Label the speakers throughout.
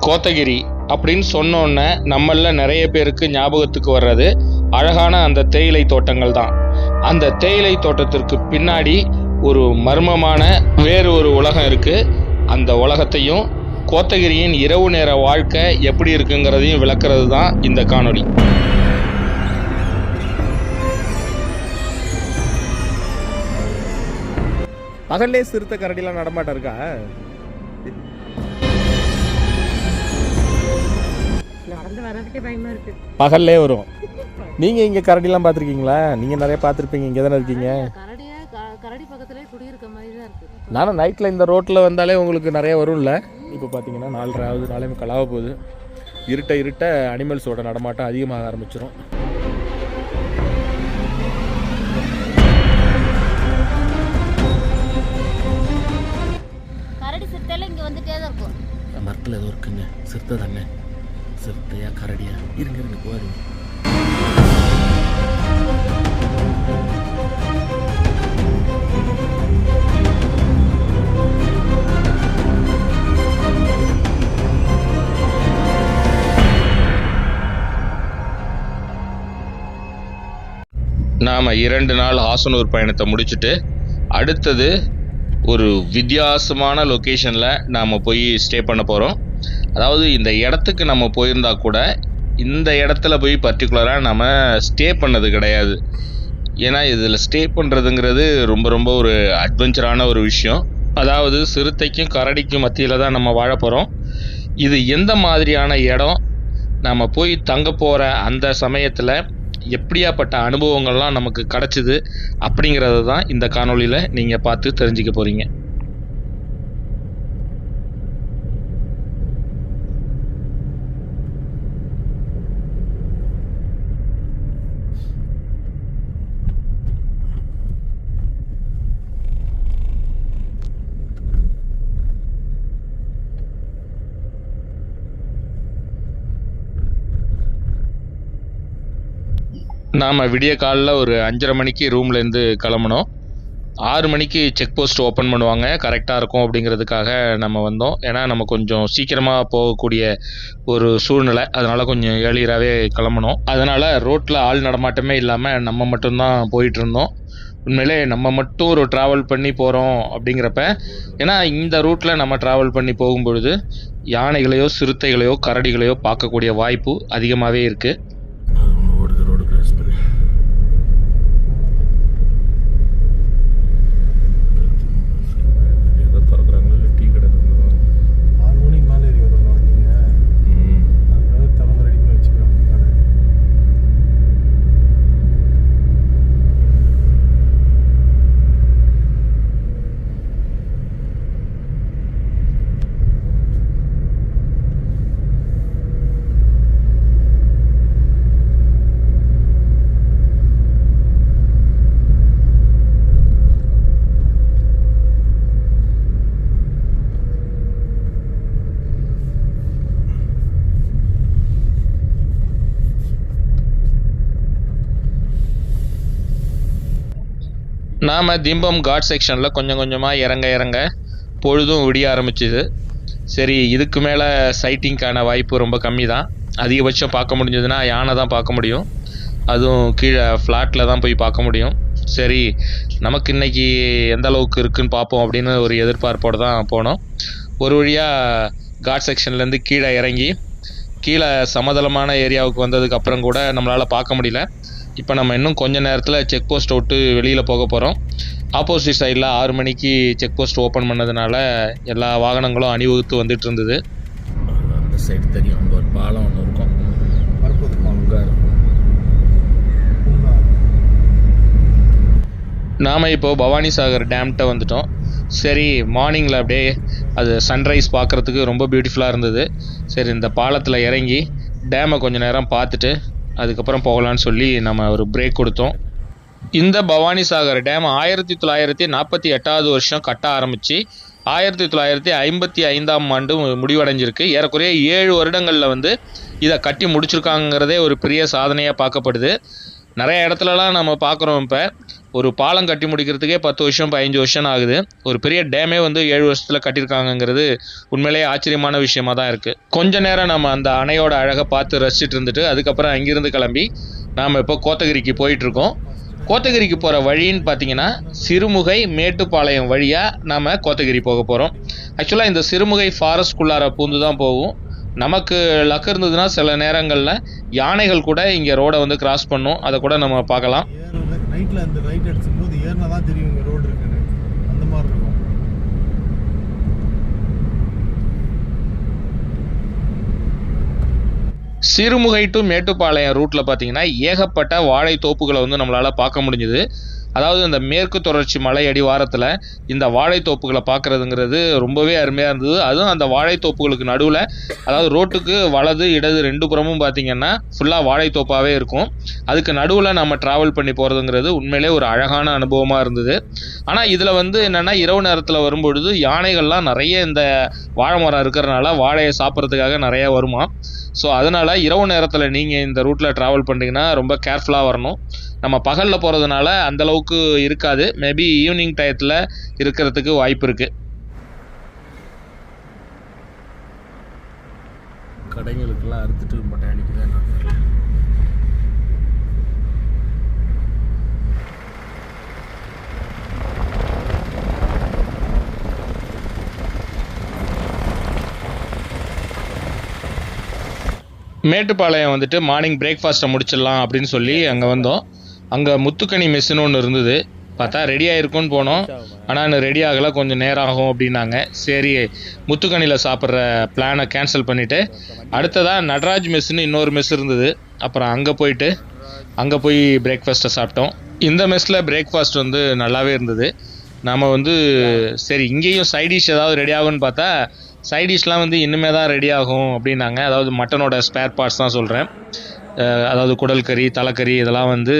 Speaker 1: கோத்தகிரி அப்படின்னு சொன்னோன்னே நம்மள நிறைய பேருக்கு ஞாபகத்துக்கு வர்றது அழகான அந்த தேயிலை தோட்டங்கள் தான். அந்த தேயிலை தோட்டத்திற்கு பின்னாடி ஒரு மர்மமான வேறு ஒரு உலகம் இருக்குது. அந்த உலகத்தையும் கோத்தகிரியின் இரவு நேர வாழ்க்கை எப்படி இருக்குங்கிறதையும் விளக்குறது தான் இந்த காணொளி.
Speaker 2: பகல்லே சிறுத்தை கரடிலாம் நடமாட்டம் இருக்கா? பகல்லே வரும். நீங்க இங்க கரடிலாம் பார்த்துருக்கீங்களா? நீங்க நிறைய பார்த்துருப்பீங்க, இங்கே தானே இருக்கீங்க. நானும் நைட்டில் இந்த ரோட்டில் வந்தாலே உங்களுக்கு நிறைய வரும்ல. இப்போ பார்த்தீங்கன்னா 4:30 நாளே கலாவ போகுது. இருட்ட அனிமல்ஸோட நடமாட்டம் அதிகமாக ஆரம்பிச்சிடும். மரத்தில் ஏதோ இருக்குங்க, சிறுத்தை தாங்க. சிறுத்தையா கரடியா? இருங்க போவாருங்க.
Speaker 1: நாம் 2 நாள் ஹாசனூர் பயணத்தை முடிச்சுட்டு அடுத்தது ஒரு வித்தியாசமான லொக்கேஷனில் நாம் போய் ஸ்டே பண்ண போகிறோம். அதாவது இந்த இடத்துக்கு நம்ம போயிருந்தா கூட இந்த இடத்துல போய் பர்டிகுலராக நம்ம ஸ்டே பண்ணது கிடையாது. ஏன்னா இதில் ஸ்டே பண்ணுறதுங்கிறது ரொம்ப ஒரு அட்வென்ச்சரான ஒரு விஷயம். அதாவது சிறுத்தைக்கும் கரடிக்கும் மத்தியில் தான் நம்ம வாழ போகிறோம். இது எந்த மாதிரியான இடம், நம்ம போய் தங்க போகிற அந்த சமயத்தில் எப்படியாப்பட்ட அனுபவங்கள்லாம் நமக்கு கிடச்சிது அப்படிங்கிறது தான் இந்த காணொளியில் நீங்கள் பார்த்து தெரிஞ்சுக்க போகிறீங்க. நாம் விடிய காலில் ஒரு 5:30 மணிக்கு ரூம்லேருந்து கிளம்புனோம். 6 மணிக்கு செக் போஸ்ட் ஓப்பன் பண்ணுவாங்க, கரெக்டாக இருக்கும் அப்படிங்கிறதுக்காக நம்ம வந்தோம். ஏன்னா நம்ம கொஞ்சம் சீக்கிரமாக போகக்கூடிய ஒரு சூழ்நிலை, அதனால் கொஞ்சம் ஏர்லியராகவே கிளம்புனோம். அதனால் ரோட்டில் ஆள் நடமாட்டமே இல்லாமல் நம்ம மட்டும்தான் போயிட்டு இருந்தோம். உண்மையிலே நம்ம மட்டும் ஒரு ட்ராவல் பண்ணி போகிறோம் அப்படிங்கிறப்ப, ஏன்னா இந்த ரூட்டில் நம்ம ட்ராவல் பண்ணி போகும்பொழுது யானைகளையோ சிறுத்தைகளையோ கரடிகளையோ பார்க்கக்கூடிய வாய்ப்பு அதிகமாகவே இருக்குது. நாம் திம்பம் காட் செக்ஷனில் கொஞ்சம் கொஞ்சமாக இறங்க பொழுதும் விடிய ஆரம்பிச்சுது. சரி, இதுக்கு மேலே சைட்டிங்க்கான வாய்ப்பு ரொம்ப கம்மி தான். அதிகபட்சம் பார்க்க முடிஞ்சதுன்னா யானை தான் பார்க்க முடியும், அதுவும் கீழே ஃப்ளாட்டில் தான் போய் பார்க்க முடியும். சரி, நமக்கு இன்றைக்கி எந்த அளவுக்கு இருக்குதுன்னு பார்ப்போம் அப்படின்னு ஒரு எதிர்பார்ப்போடு தான் போனோம். ஒரு வழியாக காட் செக்ஷன்லேருந்து கீழே இறங்கி கீழே சமதளமான ஏரியாவுக்கு வந்ததுக்கப்புறம் கூட நம்மளால் பார்க்க முடியல. இப்போ நம்ம இன்னும் கொஞ்சம் நேரத்தில் செக் போஸ்ட்டை விட்டு வெளியில் போக போகிறோம். ஆப்போசிட் சைடில் 6 மணிக்கு செக் போஸ்ட் ஓப்பன் பண்ணதுனால எல்லா வாகனங்களும் அணிவகுத்து வந்துட்டு இருந்தது.
Speaker 2: அந்த சைடு தெரியும், அங்கே ஒரு பாலம் ஒன்று இருக்கும்.
Speaker 1: நாம் இப்போது பவானிசாகர் டேம்கிட்ட வந்துட்டோம். சரி, மார்னிங்கில் அப்படியே அது சன்ரைஸ் பார்க்குறதுக்கு ரொம்ப பியூட்டிஃபுல்லாக இருந்தது. சரி, இந்த பாலத்தில் இறங்கி டேமை கொஞ்சம் நேரம் பார்த்துட்டு அதுக்கப்புறம் போகலான்னு சொல்லி நம்ம ஒரு பிரேக் கொடுத்தோம். இந்த பவானிசாகர் டேம் 1948 வருஷம் கட்ட ஆரம்பித்து 1955ஆம் ஆண்டு முடிவடைஞ்சிருக்கு. ஏறக்குறைய 7 வருடங்களில் இதை கட்டி முடிச்சிருக்காங்கிறதே ஒரு பெரிய சாதனையாக பார்க்கப்படுது. நிறைய இடத்துலலாம் நம்ம பார்க்குறோம். இப்போ ஒரு பாலம் கட்டி முடிக்கிறதுக்கே 10 வருஷம் 15 வருஷம் ஆகுது. ஒரு பெரிய டேமே வந்து 7 வருஷத்தில் கட்டியிருக்காங்கங்கிறது உண்மையிலேயே ஆச்சரியமான விஷயமா தான் இருக்குது. கொஞ்ச நேரம் நம்ம அந்த அணையோட அழகை பார்த்து ரசிச்சுட்டு இருந்துட்டு அதுக்கப்புறம் அங்கிருந்து கிளம்பி நாம் இப்போ கோத்தகிரிக்கு போயிட்டுருக்கோம். கோத்தகிரிக்கு போகிற வழின்னு பார்த்தீங்கன்னா சிறுமுகை மேட்டுப்பாளையம் வழியாக நாம் கோத்தகிரி போக போகிறோம். ஆக்சுவலாக இந்த சிறுமுகை ஃபாரஸ்ட்குள்ளார பூந்து தான் போகும். நமக்கு லக் இருந்ததுன்னா சில நேரங்களில் யானைகள் கூட இங்கே ரோடை வந்து கிராஸ் பண்ணும். அதை கூட நம்ம பார்க்கலாம்.
Speaker 3: நைட்டில் அந்த ரைட் அடிச்சும்போது ஏறினா தான் தெரியும் இங்கே ரோடு இருக்குன்னு, அந்த மாதிரி இருக்கும்.
Speaker 1: சிறுமுகை டு மேட்டுப்பாளையம் ரூட்டில் பார்த்தீங்கன்னா ஏகப்பட்ட வாழை தோப்புகளை வந்து நம்மளால் பார்க்க முடிஞ்சுது. அதாவது இந்த மேற்கு தொடர்ச்சி மலை அடிவாரத்தில் இந்த வாழைத்தோப்புகளை பார்க்குறதுங்கிறது ரொம்பவே அருமையாக இருந்தது. அதுவும் அந்த வாழைத்தோப்புகளுக்கு நடுவில், அதாவது ரோட்டுக்கு வலது இடது 2 புறமும் பார்த்திங்கன்னா ஃபுல்லாக வாழைத்தோப்பாகவே இருக்கும். அதுக்கு நடுவில் நம்ம ட்ராவல் பண்ணி போகிறதுங்கிறது உண்மையிலே ஒரு அழகான அனுபவமாக இருந்தது. ஆனால் இதில் வந்து என்னென்னா இரவு நேரத்தில் வரும்பொழுது யானைகள்லாம் நிறைய இந்த வாழை மரம் இருக்கிறனால வாழையை சாப்பிட்றதுக்காக நிறைய வருமா. ஸோ அதனால் இரவு நேரத்தில் நீங்கள் இந்த ரூட்டில் ட்ராவல் பண்ணிங்கன்னா ரொம்ப கேர்ஃபுல்லாக வரணும். நம்ம பகலில் போகிறதுனால அந்தளவுக்கு இருக்காது. மேபி ஈவினிங் டயத்தில் இருக்கிறதுக்கு வாய்ப்பு இருக்குது.
Speaker 2: கடைங்களுக்கெல்லாம் அறுத்துட்டு மட்டை அடிக்கிறேன்.
Speaker 1: மேட்டுப்பாளையம் வந்துட்டு மார்னிங் பிரேக்ஃபாஸ்ட்டை முடிச்சிடலாம் அப்படின்னு சொல்லி அங்கே வந்தோம். அங்கே முத்துக்கனி மெஸ்ஸுன்னு ஒன்று இருந்தது. பார்த்தா ரெடி ஆகிருக்குன்னு போனோம். ஆனால் இன்னும் ரெடி ஆகலை, கொஞ்சம் நேரம் ஆகும் அப்படின்னாங்க. சரி, முத்துக்கனியில் சாப்பிட்ற பிளானை கேன்சல் பண்ணிவிட்டு அடுத்ததாக நடராஜ் மெஸ்ஸுன்னு இன்னொரு மெஸ் இருந்தது. அப்புறம் அங்கே போய் பிரேக்ஃபாஸ்ட்டை சாப்பிட்டோம். இந்த மெஸ்ஸில் பிரேக்ஃபாஸ்ட் வந்து நல்லாவே இருந்தது. நாம் வந்து சரி இங்கேயும் சைடிஷ் ஏதாவது ரெடி ஆகும்னு பார்த்தா சைடிஷ்லாம் வந்து இன்னுமே தான் ரெடி ஆகும் அப்படின்னாங்க. அதாவது மட்டனோட ஸ்பேர் பார்ட்ஸ் தான் சொல்கிறேன். அதாவது குடல் கறி, தலைக்கறி இதெல்லாம் வந்து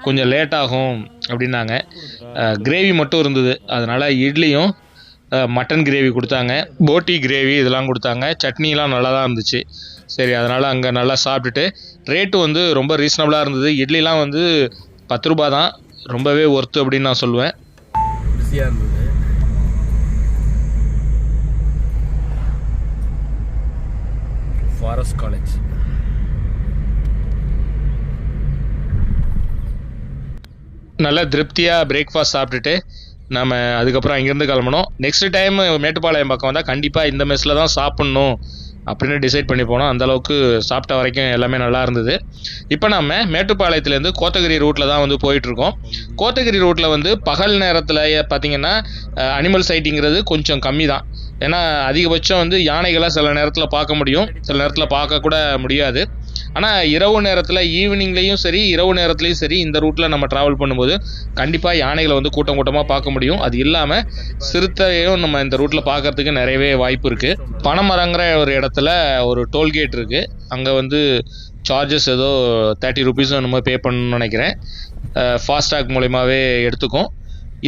Speaker 1: கொஞ்சம் லேட் ஆகும் அப்படின்னாங்க. கிரேவி மட்டும் இருந்தது. அதனால் இட்லியும் மட்டன் கிரேவி கொடுத்தாங்க, போட்டி கிரேவி இதெல்லாம் கொடுத்தாங்க. சட்னிலாம் நல்லா தான் இருந்துச்சு. சரி, அதனால் அங்கே நல்லா சாப்பிட்டுட்டு ரேட்டு வந்து ரொம்ப ரீசனபிளாக இருந்தது. இட்லிலாம் வந்து 10 ரூபா தான், ரொம்பவே ஒர்த்து அப்படின்னு நான் சொல்லுவேன்.
Speaker 2: ருசியாக இருந்தது. ஃபாரஸ்ட் காலேஜ்
Speaker 1: நல்லா திருப்தியாக பிரேக்ஃபாஸ்ட் சாப்பிட்டுட்டு நம்ம அதுக்கப்புறம் அங்கேருந்து கிளம்பணும். நெக்ஸ்ட் டைம் மேட்டுப்பாளையம் பக்கம் வந்தால் கண்டிப்பாக இந்த மெஸ்ஸில் தான் சாப்பிட்ணும் அப்படின்னு டிசைட் பண்ணி போனோம். அந்தளவுக்கு சாப்பிட்ட வரைக்கும் எல்லாமே நல்லா இருந்தது. இப்போ நம்ம மேட்டுப்பாளையத்துலேருந்து கோத்தகிரி ரூட்டில் தான் வந்து போயிட்டுருக்கோம். கோத்தகிரி ரூட்டில் வந்து பகல் நேரத்தில் பார்த்திங்கன்னா அனிமல் சைட்டிங்கிறது கொஞ்சம் கம்மி தான். ஏன்னா அதிகபட்சம் வந்து யானைகளை சில நேரத்தில் பார்க்க முடியும், சில நேரத்தில் பார்க்கக்கூட முடியாது. ஆனால் இரவு நேரத்தில் ஈவினிங்லேயும் சரி இரவு நேரத்துலையும் சரி இந்த ரூட்டில் நம்ம ட்ராவல் பண்ணும்போது கண்டிப்பாக யானைகளை வந்து கூட்டம் கூட்டமாக பார்க்க முடியும். அது இல்லாமல் சிறுத்தையும் நம்ம இந்த ரூட்டில் பார்க்கறதுக்கு நிறையவே வாய்ப்பு இருக்குது. பனைமரங்கிற ஒரு இடத்துல ஒரு டோல்கேட் இருக்குது. அங்கே வந்து சார்ஜஸ் ஏதோ 30 rupees நம்ம பே பண்ணணும்னு நினைக்கிறேன். ஃபாஸ்டாக் மூலயமாவே எடுத்துக்கும்.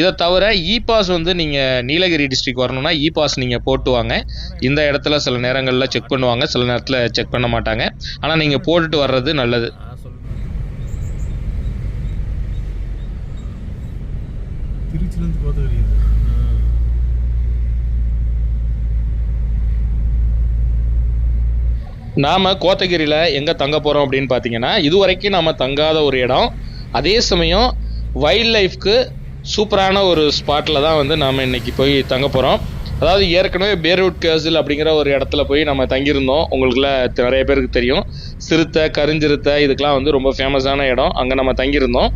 Speaker 1: இதை தவிர இ பாஸ் வந்து நீங்கள் நீலகிரி டிஸ்ட்ரிக்ட் வரணும்னா இ பாஸ் நீங்கள் போட்டு வாங்க. இந்த இடத்துல சில நேரங்களில் செக் பண்ணுவாங்க, சில நேரத்தில் செக் பண்ண மாட்டாங்க. ஆனால் நீங்கள் போட்டுட்டு வர்றது நல்லது.
Speaker 3: திருச்சிலேருந்து கோத்தகிரி
Speaker 1: நாம் கோத்தகிரியில் எங்கே தங்க போகிறோம் அப்படின்னு பார்த்தீங்கன்னா இது வரைக்கும் நாம் தங்காத ஒரு இடம். அதே சமயம் வைல்ட் லைஃப்க்கு சூப்பரான ஒரு ஸ்பாட்டில் தான் வந்து நாம் இன்றைக்கி போய் தங்க போகிறோம். அதாவது ஏற்கனவே பேர்வுட் கேர்ஸில் அப்படிங்கிற ஒரு இடத்துல போய் நம்ம தங்கியிருந்தோம். உங்களுக்குலாம் நிறைய பேருக்கு தெரியும். சிறுத்தை, கருஞ்சிறுத்தை இதுக்கெலாம் வந்து ரொம்ப ஃபேமஸான இடம். அங்கே நம்ம தங்கியிருந்தோம்.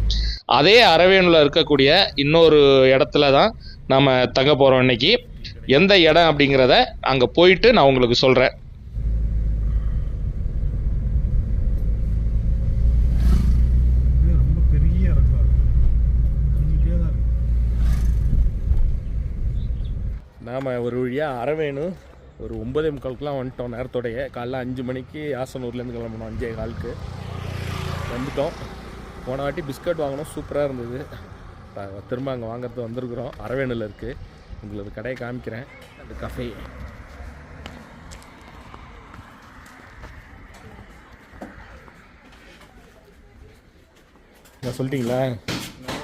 Speaker 1: அதே அரவேணில் இருக்கக்கூடிய இன்னொரு இடத்துல தான் நம்ம தங்க போகிறோம் இன்றைக்கி. எந்த இடம் அப்படிங்கிறத அங்கே போயிட்டு நான் உங்களுக்கு சொல்கிறேன்.
Speaker 2: நாம் ஒரு வழியாக அரவேணு ஒரு 9:45 வந்துட்டோம். நேரத்தோடைய காலைல 5 மணிக்கு ஆசனூர்லேருந்து கிளம்பணும். 5:15 வந்துட்டோம். போன வாட்டி பிஸ்கட் வாங்கினோம், சூப்பராக இருந்தது. திரும்ப அங்கே வாங்கிறது வந்திருக்கிறோம். அரவேணில் இருக்குது. உங்களுக்கு கடையை காமிக்கிறேன். அந்த கஃபே சொல்லிட்டீங்களா?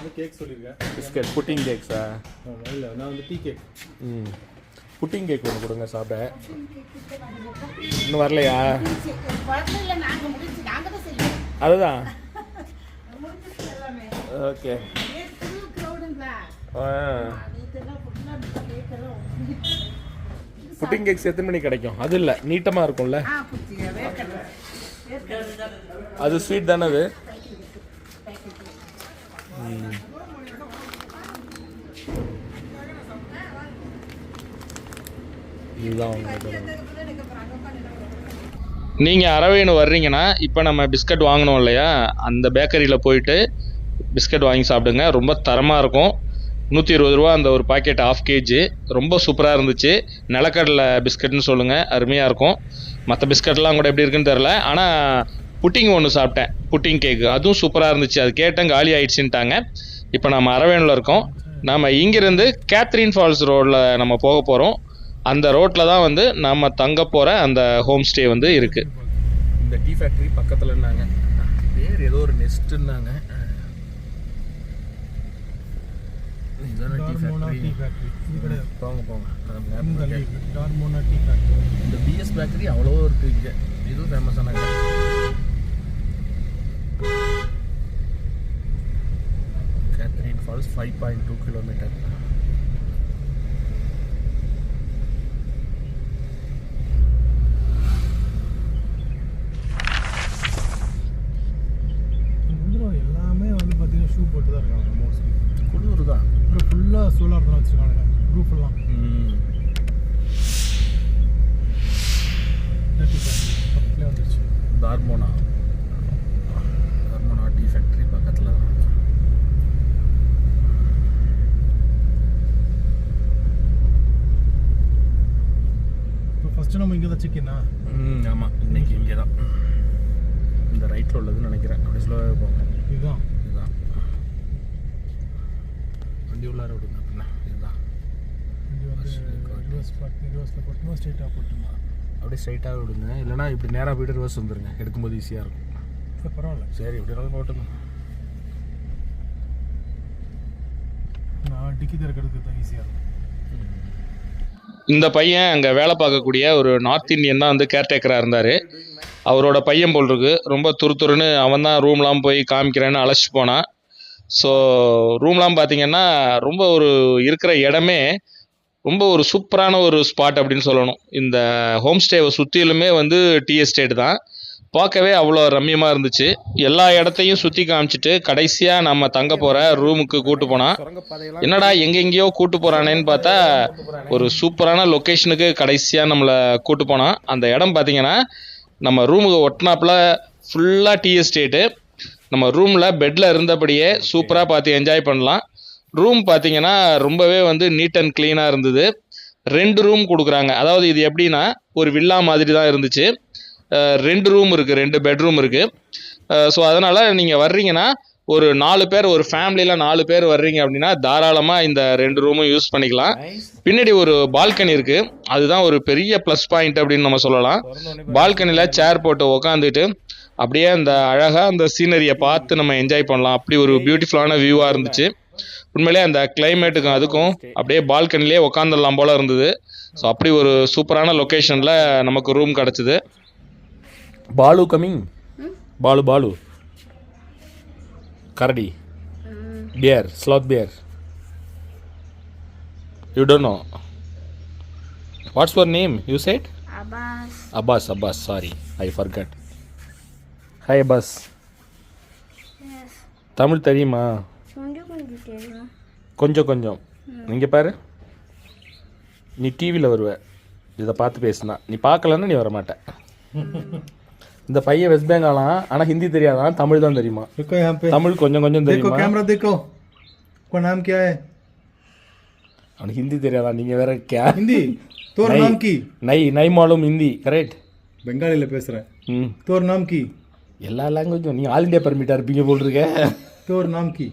Speaker 3: வந்து கேக் சொல்லியிருக்கேன்.
Speaker 2: பிஸ்கட் புட்டிங் கேக்ஸா?
Speaker 3: இல்லை, நான் வந்து டீ கேக்.
Speaker 2: புட்டிங் கேக் ஒன்று கொடுங்க சாப்பிட. இன்னும் வரலையா? அதுதான். ஓகே. புட்டிங் கேக்ஸ் எத்தனை மணிக்கு கிடைக்கும்? அது இல்லை, நீட்டமாக இருக்கும்ல அது. ஸ்வீட் தானே அது? இதுதான்.
Speaker 1: நீங்கள் அரவேணு வர்றீங்கன்னா இப்போ நம்ம பிஸ்கட் வாங்கினோம் இல்லையா, அந்த பேக்கரியில் போயிட்டு பிஸ்கட் வாங்கி சாப்பிடுங்க. ரொம்ப தரமாக இருக்கும். 120 ரூபா அந்த ஒரு பாக்கெட் 1/2 kg. ரொம்ப சூப்பராக இருந்துச்சு. நிலக்கடலை பிஸ்கட்னு சொல்லுங்கள், அருமையாக இருக்கும். மற்ற பிஸ்கட்லாம் கூட எப்படி இருக்குன்னு தெரில. ஆனால் புட்டிங் ஒன்று சாப்பிட்டேன், புட்டிங் கேக்கு, அதுவும் சூப்பராக இருந்துச்சு. அது கேட்டேன், காலி ஆயிடுச்சுன்ட்டாங்க. இப்போ நம்ம அரவேணில் இருக்கோம். நம்ம இங்கேருந்து கேத்ரின் ஃபால்ஸ் ரோடில் நம்ம போக போகிறோம். அந்த ரோட்டில் தான் வந்து நம்ம தங்க போகிற அந்த ஹோம் ஸ்டே வந்து இருக்குது.
Speaker 2: இந்த டீ ஃபேக்ட்ரி பக்கத்தில் இருந்தாங்க, பேர் ஏதோ ஒரு நெஸ்ட்டுன்னாங்க. இந்த பிஎஸ் பேக்கரி அவ்வளோ இருக்கு இங்கே. இதுவும் ஃபேமஸான கடை. Catherine Falls 5.2 kilometre.
Speaker 3: எல்லாமே வந்து பார்த்தீங்கன்னா ஷூ போட்டு தான் இருக்காங்க மோஸ்ட்லி.
Speaker 2: குளிர் தான்.
Speaker 3: அப்புறம் ஃபுல்லாக சோலார் தான் வச்சுருக்காங்க ரூஃப் எல்லாம். பக்கத்துலேயே வந்துருச்சு.
Speaker 2: தார்மோனா டீ ஃபேக்ட்ரி பக்கத்தில் தான்.
Speaker 3: இப்போ ஃபஸ்ட்டு நம்ம இங்கே தான் சிக்கனா?
Speaker 2: ஆமாம், இன்னைக்கு இங்கே தான். இந்த ரைட்டில் உள்ளதுன்னு நினைக்கிறேன். அப்படி ஸ்லோவாக போங்க.
Speaker 3: இதுதான்
Speaker 2: வண்டி உள்ளார விடுங்க அப்படின்னா. இதுதான்
Speaker 3: ரிவர்ஸில் போட்டுமா ஸ்ட்ரெயிட்டாக போட்டுமா?
Speaker 2: அப்படியே ஸ்ட்ரைட்டாக விடுங்க, இல்லைனா இப்படி நேராக போய்ட்டு ரிவர்ஸ் வந்துடுங்க. எடுக்கும்போது ஈஸியாக இருக்கும்.
Speaker 3: சரி, பரவாயில்ல.
Speaker 2: சரி, இப்படி இருந்தாலும் போட்டுங்க.
Speaker 3: நான் டிக்கி திறக்கிறதுக்கு தான் ஈஸியாக இருக்கும்.
Speaker 1: இந்த பையன் அங்கே வேலை பார்க்கக்கூடிய ஒரு நார்த் இந்தியன் தான் வந்து கேர்டேக்கராக இருந்தார். அவரோட பையன் போல் இருக்கு. ரொம்ப துருத்துருன்னு அவன் தான் ரூம்லாம் போய் காமிக்கிறேன்னு அழைச்சிட்டு போனான். ஸோ ரூம்லாம் பார்த்தீங்கன்னா ரொம்ப ஒரு இருக்கிற இடமே ரொம்ப ஒரு சூப்பரான ஒரு ஸ்பாட் அப்படின்னு சொல்லணும். இந்த ஹோம் ஸ்டேவை சுற்றிலுமே வந்து டீ எஸ்டேட் தான். பார்க்கவே அவ்வளோ ரம்மியமாக இருந்துச்சு. எல்லா இடத்தையும் சுற்றி காமிச்சிட்டு கடைசியாக நம்ம தங்க போகிற ரூமுக்கு கூட்டு போனான். என்னடா எங்கெங்கேயோ கூட்டு போகிறானேன்னு பார்த்தா ஒரு சூப்பரான லொக்கேஷனுக்கு கடைசியாக நம்மளை கூட்டு போனான். அந்த இடம் பார்த்தீங்கன்னா நம்ம ரூமுக்கு ஒட்டினாப்பில் ஃபுல்லாக டீ எஸ்டேட்டு. நம்ம ரூமில் பெட்டில் இருந்தபடியே சூப்பராக பார்த்து என்ஜாய் பண்ணலாம். ரூம் பார்த்தீங்கன்னா ரொம்பவே வந்து நீட் அண்ட் க்ளீனாக இருந்தது. 2 ரூம் கொடுக்குறாங்க. அதாவது இது எப்படின்னா ஒரு வில்லா மாதிரி தான் இருந்துச்சு. 2 ரூம் இருக்குது, 2 பெட்ரூம் இருக்குது. ஸோ அதனால் நீங்கள் வர்றீங்கன்னா ஒரு 4 பேர், ஒரு ஃபேமிலியில் 4 பேர் வர்றீங்க அப்படின்னா தாராளமாக இந்த 2 ரூமும் யூஸ் பண்ணிக்கலாம். பின்னாடி ஒரு பால்கனி இருக்குது. அதுதான் ஒரு பெரிய ப்ளஸ் பாயிண்ட் அப்படின்னு நம்ம சொல்லலாம். பால்கனியில் சேர் போட்டு உக்காந்துட்டு அப்படியே அந்த அழகாக அந்த சீனரியை பார்த்து நம்ம என்ஜாய் பண்ணலாம். அப்படி ஒரு பியூட்டிஃபுல்லான வியூவாக இருந்துச்சு. உண்மையிலே அந்த கிளைமேட்டுக்கும் அதுக்கும் அப்படியே பால்கனிலே உக்காந்துடலாம் போல் இருந்தது. ஸோ அப்படி ஒரு சூப்பரான லொக்கேஷனில் நமக்கு ரூம் கிடச்சிது.
Speaker 2: பாலு கமிங். பாலு கரடி bear, sloth bear. You don't know. What's your name? You said? Abbas. Sorry, I forgot. Hi Abbas.
Speaker 4: Yes.
Speaker 2: Tamil தெரியுமா? கொஞ்சம். இங்கே பாரு, நீ டிவியில் வருவ, இதை பார்த்து பேசுனா. நீ பார்க்கலன்னா நீ வரமாட்ட. இந்த பையன் வெஸ்ட் பெங்காலாம், ஆனால் ஹிந்தி தெரியாதான், தமிழ் தான் தெரியுமா. தமிழ் கொஞ்சம் தெரியுமா.
Speaker 3: कैमरा देखो, आपका नाम क्या है?
Speaker 2: அவனுக்கு ஹிந்தி தெரியாதான். நீங்கள் வேற
Speaker 3: हिंदी तोर नाम की
Speaker 2: நை மாலும் ஹிந்தி கரெக்ட்.
Speaker 3: பெங்காலியில் பேசுகிறேன். तोर नाम की
Speaker 2: எல்லா லாங்குவேஜும் நீங்கள் ஆல் இண்டியா பர்மிட்டாக இருப்பீங்க போல் இருக்க.
Speaker 3: तोर नाम की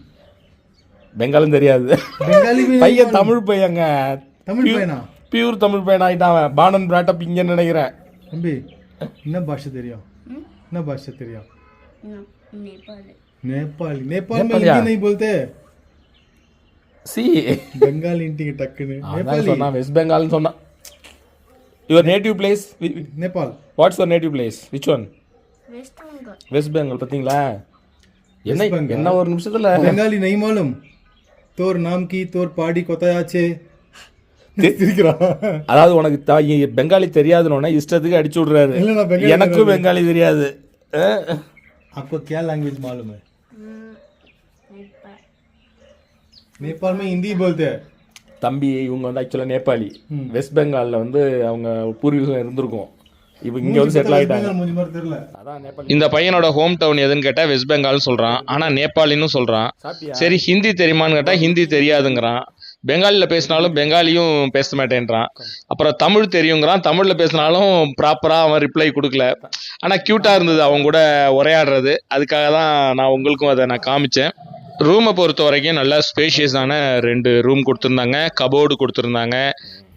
Speaker 2: பெங்காலும் தெரியாது.
Speaker 3: பெங்காலி
Speaker 2: பையன் தமிழ் பையங்க.
Speaker 3: தமிழ் பையனா?
Speaker 2: பியூர் தமிழ் பையன் ஆகிட்டான். பானன் பிராட்டப் இங்கன்னு நினைக்கிறேன்.
Speaker 3: தம்பி என்ன பாஷை தெரியும்? नेपाली में हिंदी नहीं बोलते.
Speaker 2: சி
Speaker 3: பெங்காலின்ட்டிங்க டக்குன்னு. நேபாளி.
Speaker 2: சொன்னான் வெஸ்ட் பெங்கால்னு சொன்னான். Your native place
Speaker 3: Nepal.
Speaker 2: What's your native place which one?
Speaker 4: West Bengal.
Speaker 2: West Bengal. பார்த்தீங்களா என்ன
Speaker 3: பெங்கால்.
Speaker 2: என்ன ஒரு நிமிஷத்துல
Speaker 3: பெங்காலி नहीं मालूम तोर नाम की तोर पार्टी कोता आछे சிரிக்கிறான்.
Speaker 2: அதாவது உனக்கு பெங்காலி தெரியாதுன்னு இஷ்டத்துக்கு அடிச்சு விடுறாரு.
Speaker 3: இல்ல, நான் பெங்காலி
Speaker 2: எனக்கும் பெங்காலி தெரியாது.
Speaker 3: आपको क्या लैंग्वेज मालूम है?
Speaker 4: Nepal.
Speaker 3: नेपाल में हिंदी बोलते हैं.
Speaker 2: தம்பி இவங்க வந்து ஆக்சுவலாக நேபாளி. வெஸ்ட் பெங்காலில் வந்து அவங்க பூர்வீகம் இருந்திருக்கும். இப்போ இங்கே வந்து செட்டில் ஆகிட்டாங்க.
Speaker 3: மூஞ்சி மாதிரி தெரியல.
Speaker 2: அதான் நேபாளி.
Speaker 1: இந்த பையனோட ஹோம் டவுன் எதுன்னு கேட்டால் வெஸ்ட் பெங்கால்னு சொல்கிறான். ஆனால் நேபாளின்னு சொல்கிறான்.
Speaker 2: சாப்பிட்டியா?
Speaker 1: சரி ஹிந்தி தெரியுமான்னு கேட்டால் ஹிந்தி தெரியாதுங்கிறான். பெங்காலியில் பேசினாலும் பெங்காலியும் பேச மாட்டேன்றான். அப்புறம் தமிழ் தெரியுங்கிறான். தமிழில் பேசினாலும் ப்ராப்பராக அவன் ரிப்ளை கொடுக்கல. ஆனால் க்யூட்டாக இருந்தது அவங்க கூட உரையாடுறது. அதுக்காக தான் நான் உங்களுக்கும் அதை நான் காமிச்சேன். ரூமை பொறுத்த வரைக்கும் நல்லா ஸ்பேஷியஸான 2 ரூம் கொடுத்துருந்தாங்க. கபோர்டு கொடுத்துருந்தாங்க.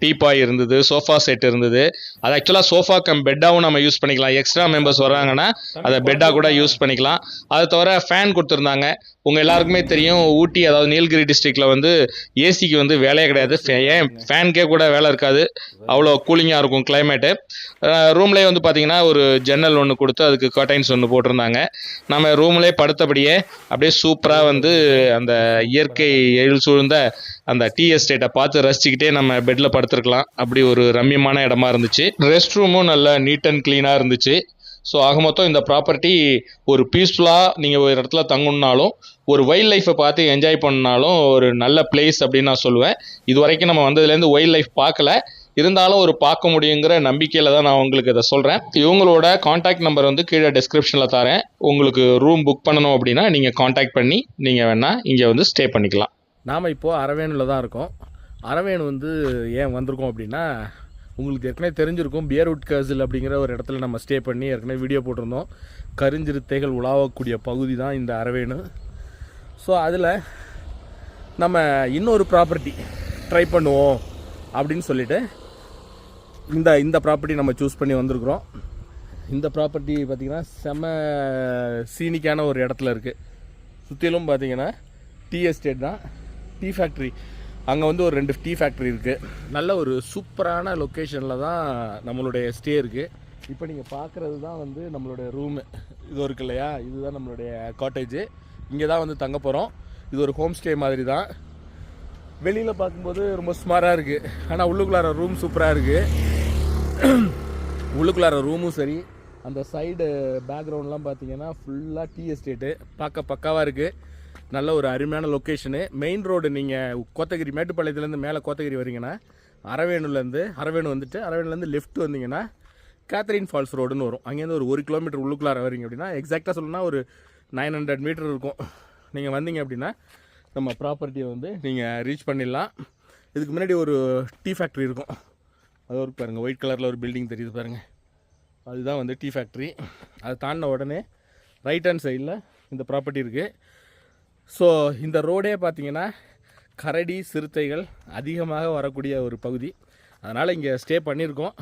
Speaker 1: டீபாய் இருந்தது. சோஃபா செட் இருந்தது. அது ஆக்சுவலாக சோஃபா பெட்டாகவும் நம்ம யூஸ் பண்ணிக்கலாம். எக்ஸ்ட்ரா மெம்பர்ஸ் வர்றாங்கன்னா அதை பெட்டாக கூட யூஸ் பண்ணிக்கலாம். அதை தவிர ஃபேன் கொடுத்துருந்தாங்க. உங்கள் எல்லாருக்குமே தெரியும் ஊட்டி அதாவது நீலகிரி டிஸ்ட்ரிக்டில் வந்து ஏசிக்கு வந்து வேலையே கிடையாது. ஏன் ஃபேனுக்கே கூட வேலை இருக்காது. அவ்வளோ கூலிங்காக இருக்கும் கிளைமேட்டு. ரூம்லேயே வந்து பார்த்திங்கன்னா ஒரு ஜன்னல் ஒன்று கொடுத்து அதுக்கு கர்டைன்ஸ் ஒன்று போட்டிருந்தாங்க. நம்ம ரூம்லேயே படுத்தபடியே அப்படியே சூப்பராக வந்து அந்த இயற்கை எழில் சூழ்ந்த அந்த டீ எஸ்டேட்டை பார்த்து ரசிச்சுக்கிட்டே நம்ம பெட்டில் படுத்துருக்கலாம். அப்படி ஒரு ரம்மியமான இடமா இருந்துச்சு. ரெஸ்ட் ரூமும் நல்லா நீட் அண்ட் க்ளீனாக இருந்துச்சு. ஸோ ஆக மொத்தம் இந்த ப்ராப்பர்ட்டி ஒரு பீஸ்ஃபுல்லாக நீங்கள் ஒரு இடத்துல தங்கணுன்னாலும் ஒரு வைல்ட் லைஃப்பை பார்த்து என்ஜாய் பண்ணாலும் ஒரு நல்ல பிளேஸ் அப்படின்னு நான் சொல்லுவேன். இது வரைக்கும் நம்ம வந்ததுலேருந்து வைல்ட் லைஃப் பார்க்கல, இருந்தாலும் ஒரு பார்க்க முடியுங்கிற நம்பிக்கையில் தான் நான் உங்களுக்கு இதை சொல்கிறேன். இவங்களோட காண்டாக்ட் நம்பர் வந்து கீழே டிஸ்கிரிப்ஷனில் தரேன். உங்களுக்கு ரூம் புக் பண்ணணும் அப்படின்னா நீங்கள் காண்டாக்ட் பண்ணி நீங்கள் வேணால் இங்கே வந்து ஸ்டே பண்ணிக்கலாம்.
Speaker 2: நாம் இப்போது அரவேணில் தான் இருக்கோம். அரவேணு வந்து ஏன் வந்திருக்கோம் அப்படின்னா உங்களுக்கு ஏற்கனவே தெரிஞ்சிருக்கும். பியர்வுட் கர்சில் அப்படிங்கிற ஒரு இடத்துல நம்ம ஸ்டே பண்ணி ஏற்கனவே வீடியோ போட்டிருந்தோம். கருஞ்சிறுத்தைகள் உலாவக்கூடிய பகுதி தான் இந்த அரவேணு. ஸோ அதில் நம்ம இன்னொரு ப்ராப்பர்ட்டி ட்ரை பண்ணுவோம் அப்படின்னு சொல்லிட்டு இந்த ப்ராப்பர்ட்டி நம்ம சூஸ் பண்ணி வந்திருக்கிறோம். இந்த ப்ராப்பர்ட்டி பார்த்திங்கன்னா செம சீனிக்கான ஒரு இடத்துல இருக்குது. சுற்றிலும் பார்த்திங்கன்னா டீ எஸ்டேட் தான், டீ ஃபேக்ட்ரி. அங்கே வந்து ஒரு 2 டீ ஃபேக்ட்ரி இருக்குது. நல்ல ஒரு சூப்பரான லொக்கேஷனில் தான் நம்மளுடைய ஸ்டே இருக்குது. இப்போ நீங்கள் பார்க்குறது தான் வந்து நம்மளுடைய ரூமு. இது இருக்கு இல்லையா, இதுதான் நம்மளுடைய காட்டேஜு. இங்கே தான் வந்து தங்க போகிறோம். இது ஒரு ஹோம் ஸ்டே மாதிரி தான். வெளியில் பார்க்கும்போது ரொம்ப சுமாராக இருக்குது. ஆனால் உள்ளுக்குள்ளார ரூம் சூப்பராக இருக்குது. உள்ளுக்குள்ளார ரூமும் சரி, அந்த சைடு பேக்ரவுண்ட்லாம் பார்த்தீங்கன்னா ஃபுல்லாக டீ எஸ்டேட்டு பார்க்க பக்காவாக இருக்குது. நல்ல ஒரு அருமையான லொக்கேஷனு. மெயின் ரோடு நீங்கள் கோத்தகிரி மேட்டுப்பாளையத்துலேருந்து மேலே கோத்தகிரி வரீங்கன்னா அரவேணு வந்துட்டு அரவேணுலேருந்து லெஃப்ட் வந்தீங்கன்னா கேத்ரின் ஃபால்ஸ் ரோடுன்னு வரும். அங்கேருந்து ஒரு 1 கிலோமீட்டர் உள்ளுக்குள்ளார வரீங்க அப்படின்னா எக்ஸாக்டாக சொல்லணும்னா ஒரு 900 மீட்டர் இருக்கும். நீங்கள் வந்தீங்க அப்படின்னா நம்ம ப்ராப்பர்ட்டியை வந்து நீங்கள் ரீச் பண்ணிடலாம். இதுக்கு முன்னாடி ஒரு டீ ஃபேக்ட்ரி இருக்கும். அது ஒரு பாருங்கள் ஒயிட் கலரில் ஒரு பில்டிங் தெரியுது பாருங்கள், அதுதான் வந்து டீ ஃபேக்ட்ரி. அதை தாண்டின உடனே ரைட் ஹேண்ட் சைடில் இந்த ப்ராப்பர்ட்டி இருக்குது. ஸோ இந்த ரோடே பார்த்திங்கன்னா கரடி சிறுத்தைகள் அதிகமாக வரக்கூடிய ஒரு பகுதி. அதனால் இங்கே ஸ்டே பண்ணியிருக்கோம்.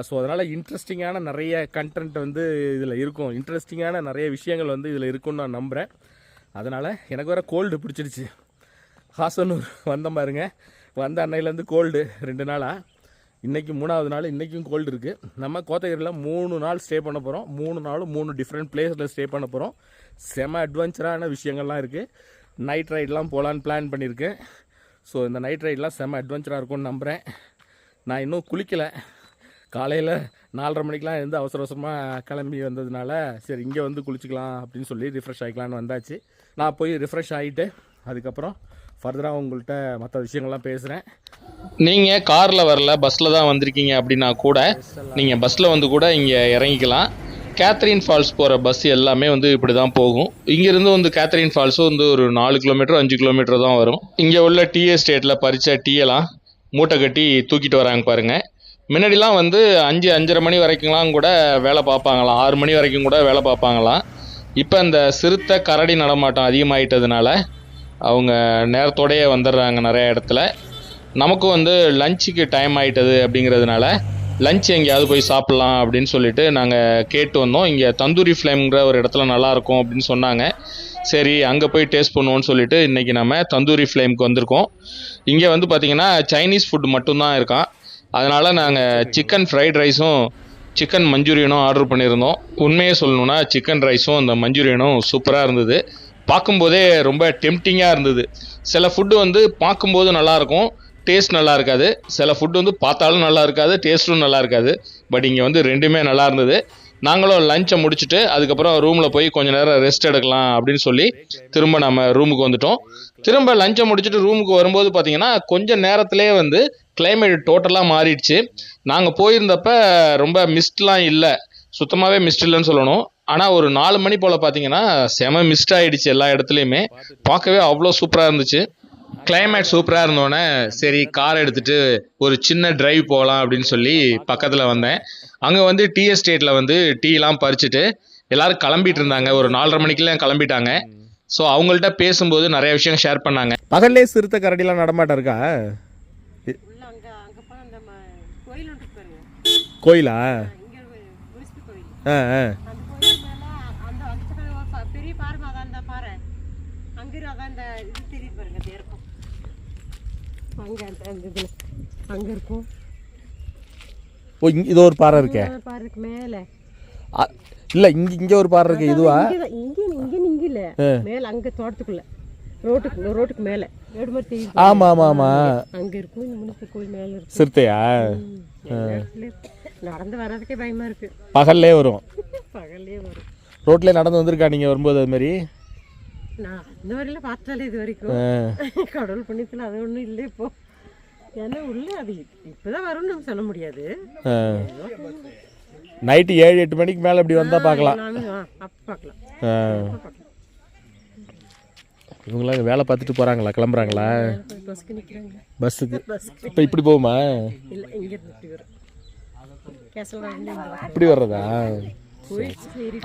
Speaker 2: ஸோ அதனால் இன்ட்ரெஸ்டிங்கான நிறைய கண்டென்ட் வந்து இதில் இருக்கும். இன்ட்ரெஸ்டிங்கான நிறைய விஷயங்கள் வந்து இதில் இருக்குன்னு நான் நம்புகிறேன். அதனால் எனக்கு வேறு கோல்டு பிடிச்சிருச்சு. ஹாசனூர் வந்த பாருங்க, வந்த அன்னையிலேருந்து கோல்டு 2 நாளாக. இன்றைக்கி 3வது நாள், இன்றைக்கும் கோல்டு இருக்குது. நம்ம கோத்தகிரியில் 3 நாள் ஸ்டே பண்ண போகிறோம். 3 நாளும் 3 டிஃப்ரெண்ட் பிளேஸில் ஸ்டே பண்ண போகிறோம். செம அட்வென்ச்சரான விஷயங்கள்லாம் இருக்குது. நைட் ரைடெலாம் போகலான்னு பிளான் பண்ணியிருக்கேன். ஸோ இந்த நைட் ரைடெலாம் செம அட்வென்ச்சராக இருக்கும்னு நம்புகிறேன். நான் இன்னும் குளிக்கலை. காலையில் 4:30 மணிக்கெலாம் இருந்து அவசர அவசரமாக கிளம்பி வந்ததுனால சரி இங்கே வந்து குளிச்சிக்கலாம் அப்படின்னு சொல்லி ரிஃப்ரெஷ் ஆகிக்கலான்னு வந்தாச்சு. நான் போய் ரிஃப்ரெஷ் ஆகிட்டு அதுக்கப்புறம் ஃபர்தராக உங்கள்கிட்ட மற்ற விஷயங்கள்லாம் பேசுகிறேன்.
Speaker 1: நீங்கள் காரில் வரல, பஸ்ஸில் தான் வந்திருக்கீங்க அப்படின்னா கூட நீங்கள் பஸ்ஸில் வந்து கூட இங்கே இறங்கிக்கலாம். கேத்ரின் ஃபால்ஸ் போகிற பஸ் எல்லாமே வந்து இப்படி தான் போகும். இங்கேருந்து வந்து கேத்ரின் ஃபால்ஸும் வந்து ஒரு 4 கிலோமீட்டர் 5 கிலோமீட்டர் தான் வரும். இங்கே உள்ள டீ எஸ்டேட்டில் பறித்த டீயெல்லாம் மூட்டை கட்டி தூக்கிட்டு வராங்க பாருங்கள். முன்னாடிலாம் வந்து 5-5:30 மணி வரைக்கும்லாம் கூட வேலை பார்ப்பாங்களாம், 6 மணி வரைக்கும் கூட வேலை பார்ப்பாங்களாம். இப்போ இந்த சிறுத்தை கரடி நடமாட்டம் அதிகமாகிட்டதுனால அவங்க நேரத்தோடையே வந்துடுறாங்க நிறைய இடத்துல. நமக்கும் வந்து லஞ்சுக்கு டைம் ஆகிட்டது அப்படிங்கிறதுனால லஞ்ச் எங்கேயாவது போய் சாப்பிட்லாம் அப்படின்னு சொல்லிட்டு நாங்கள் கேட்டு வந்தோம். இங்கே தந்தூரி ஃப்ளேம்ங்கிற ஒரு இடத்துல நல்லாயிருக்கும் அப்படின்னு சொன்னாங்க. சரி அங்கே போய் டேஸ்ட் பண்ணுவோன்னு சொல்லிட்டு இன்றைக்கி நம்ம தந்தூரி ஃப்ளேமுக்கு வந்திருக்கோம். இங்கே வந்து பார்த்திங்கன்னா சைனீஸ் ஃபுட் மட்டும்தான் இருக்கான். அதனால் நாங்கள் சிக்கன் ஃப்ரைட் ரைஸும் சிக்கன் மஞ்சூரியனும் ஆர்டர் பண்ணியிருந்தோம். உண்மையே சொல்லணுன்னா சிக்கன் ரைஸும் அந்த மஞ்சூரியனும் சூப்பராக இருந்தது. பார்க்கும்போதே ரொம்ப டெம்டிங்காக இருந்தது. சில ஃபுட்டு வந்து பார்க்கும்போது நல்லாயிருக்கும், டேஸ்ட் நல்லா இருக்காது. சில ஃபுட்டு வந்து பார்த்தாலும் நல்லா இருக்காது, டேஸ்ட்டும் நல்லா இருக்காது. பட் இங்கே வந்து ரெண்டுமே நல்லா இருந்தது. நாங்களும் லஞ்சை முடிச்சுட்டு அதுக்கப்புறம் ரூமில் போய் கொஞ்சம் நேரம் ரெஸ்ட் எடுக்கலாம் அப்படின்னு சொல்லி திரும்ப நம்ம ரூமுக்கு வந்துட்டோம். திரும்ப லஞ்சை முடிச்சுட்டு ரூமுக்கு வரும்போது பார்த்தீங்கன்னா கொஞ்சம் நேரத்திலே வந்து கிளைமேட் டோட்டலாக மாறிடுச்சு. நாங்கள் போயிருந்தப்ப ரொம்ப மிஸ்ட்லாம் இல்லை, சுத்தமாகவே மிஸ்ட் இல்லைன்னு சொல்லணும். ஆனால் ஒரு 4 மணி போல் பார்த்தீங்கன்னா செம மிஸ்ட் ஆகிடுச்சு எல்லா இடத்துலையுமே. பார்க்கவே அவ்வளோ சூப்பராக இருந்துச்சு. கிளைமேட் சூப்பராக இருந்தோடனே சரி கார் எடுத்துகிட்டு ஒரு சின்ன டிரைவ் போகலாம் அப்படின்னு சொல்லி பக்கத்தில் வந்தேன். அங்கே வந்து டீ எஸ்டேட்டில் வந்து டீலாம் பறிச்சுட்டு எல்லோரும் கிளம்பிட்டு இருந்தாங்க. ஒரு 4:30 மணிக்கெல்லாம் கிளம்பிட்டாங்க. ஸோ அவங்கள்ட்ட பேசும்போது நிறைய விஷயம் ஷேர் பண்ணாங்க.
Speaker 2: பகல்லே சிறுத்தை கரடிலாம் நடமாட்டம் இருக்கா? கோயிலா? ஆ ஆ
Speaker 5: அங்க இருக்கும்.
Speaker 2: ஓ இது ஒரு பாறை இருக்கே.
Speaker 5: பாறைக்கு மேல
Speaker 2: இல்ல இங்க ஒரு பாறை இருக்கு. இதுவா?
Speaker 5: இங்க இல்ல, மேல அங்க தோட்டத்துக்குள்ள ரோட்டுக்கு மேல ஏடு மாதிரி தெரியுது.
Speaker 2: ஆமா ஆமா ஆமா
Speaker 5: அங்க இருக்கும். இந்த முனிப்பு கோயில் மேல இருக்கு.
Speaker 2: சிறுத்தையா?
Speaker 5: நடந்து வர்றதுக்கே பயமா இருக்கு.
Speaker 2: பகல்லே வரும்.
Speaker 5: பகல்லே வரும்.
Speaker 2: ரோட்ல நடந்து வந்திருக்கா நீங்க வரும்போது? அது மாதிரி
Speaker 5: நான் இந்த வரையில பார்த்தாலே இது வரைக்கும் கடவுள் புண்ணியத்தில் அது ஒன்றும் இல்லை இப்போ. ஏன்னா உள்ள அது இப்போதான் வரும்னு நம்ம சொல்ல முடியாது.
Speaker 2: நைட்டு 7-8 மணிக்கு மேலே இப்படி வந்தால் பார்க்கலாம்.
Speaker 5: அப்போ பார்க்கலாம்.
Speaker 2: இவங்களாம் வேலை பார்த்துட்டு போகிறாங்களா, கிளம்புறாங்களா?
Speaker 5: பஸ்ஸுக்கு நிற்கிறாங்க.
Speaker 2: பஸ்ஸுக்கு இப்போ இப்படி போகுமா?
Speaker 5: இல்லை இங்கே இப்படி வரும்.
Speaker 2: இப்படி வர்றதா?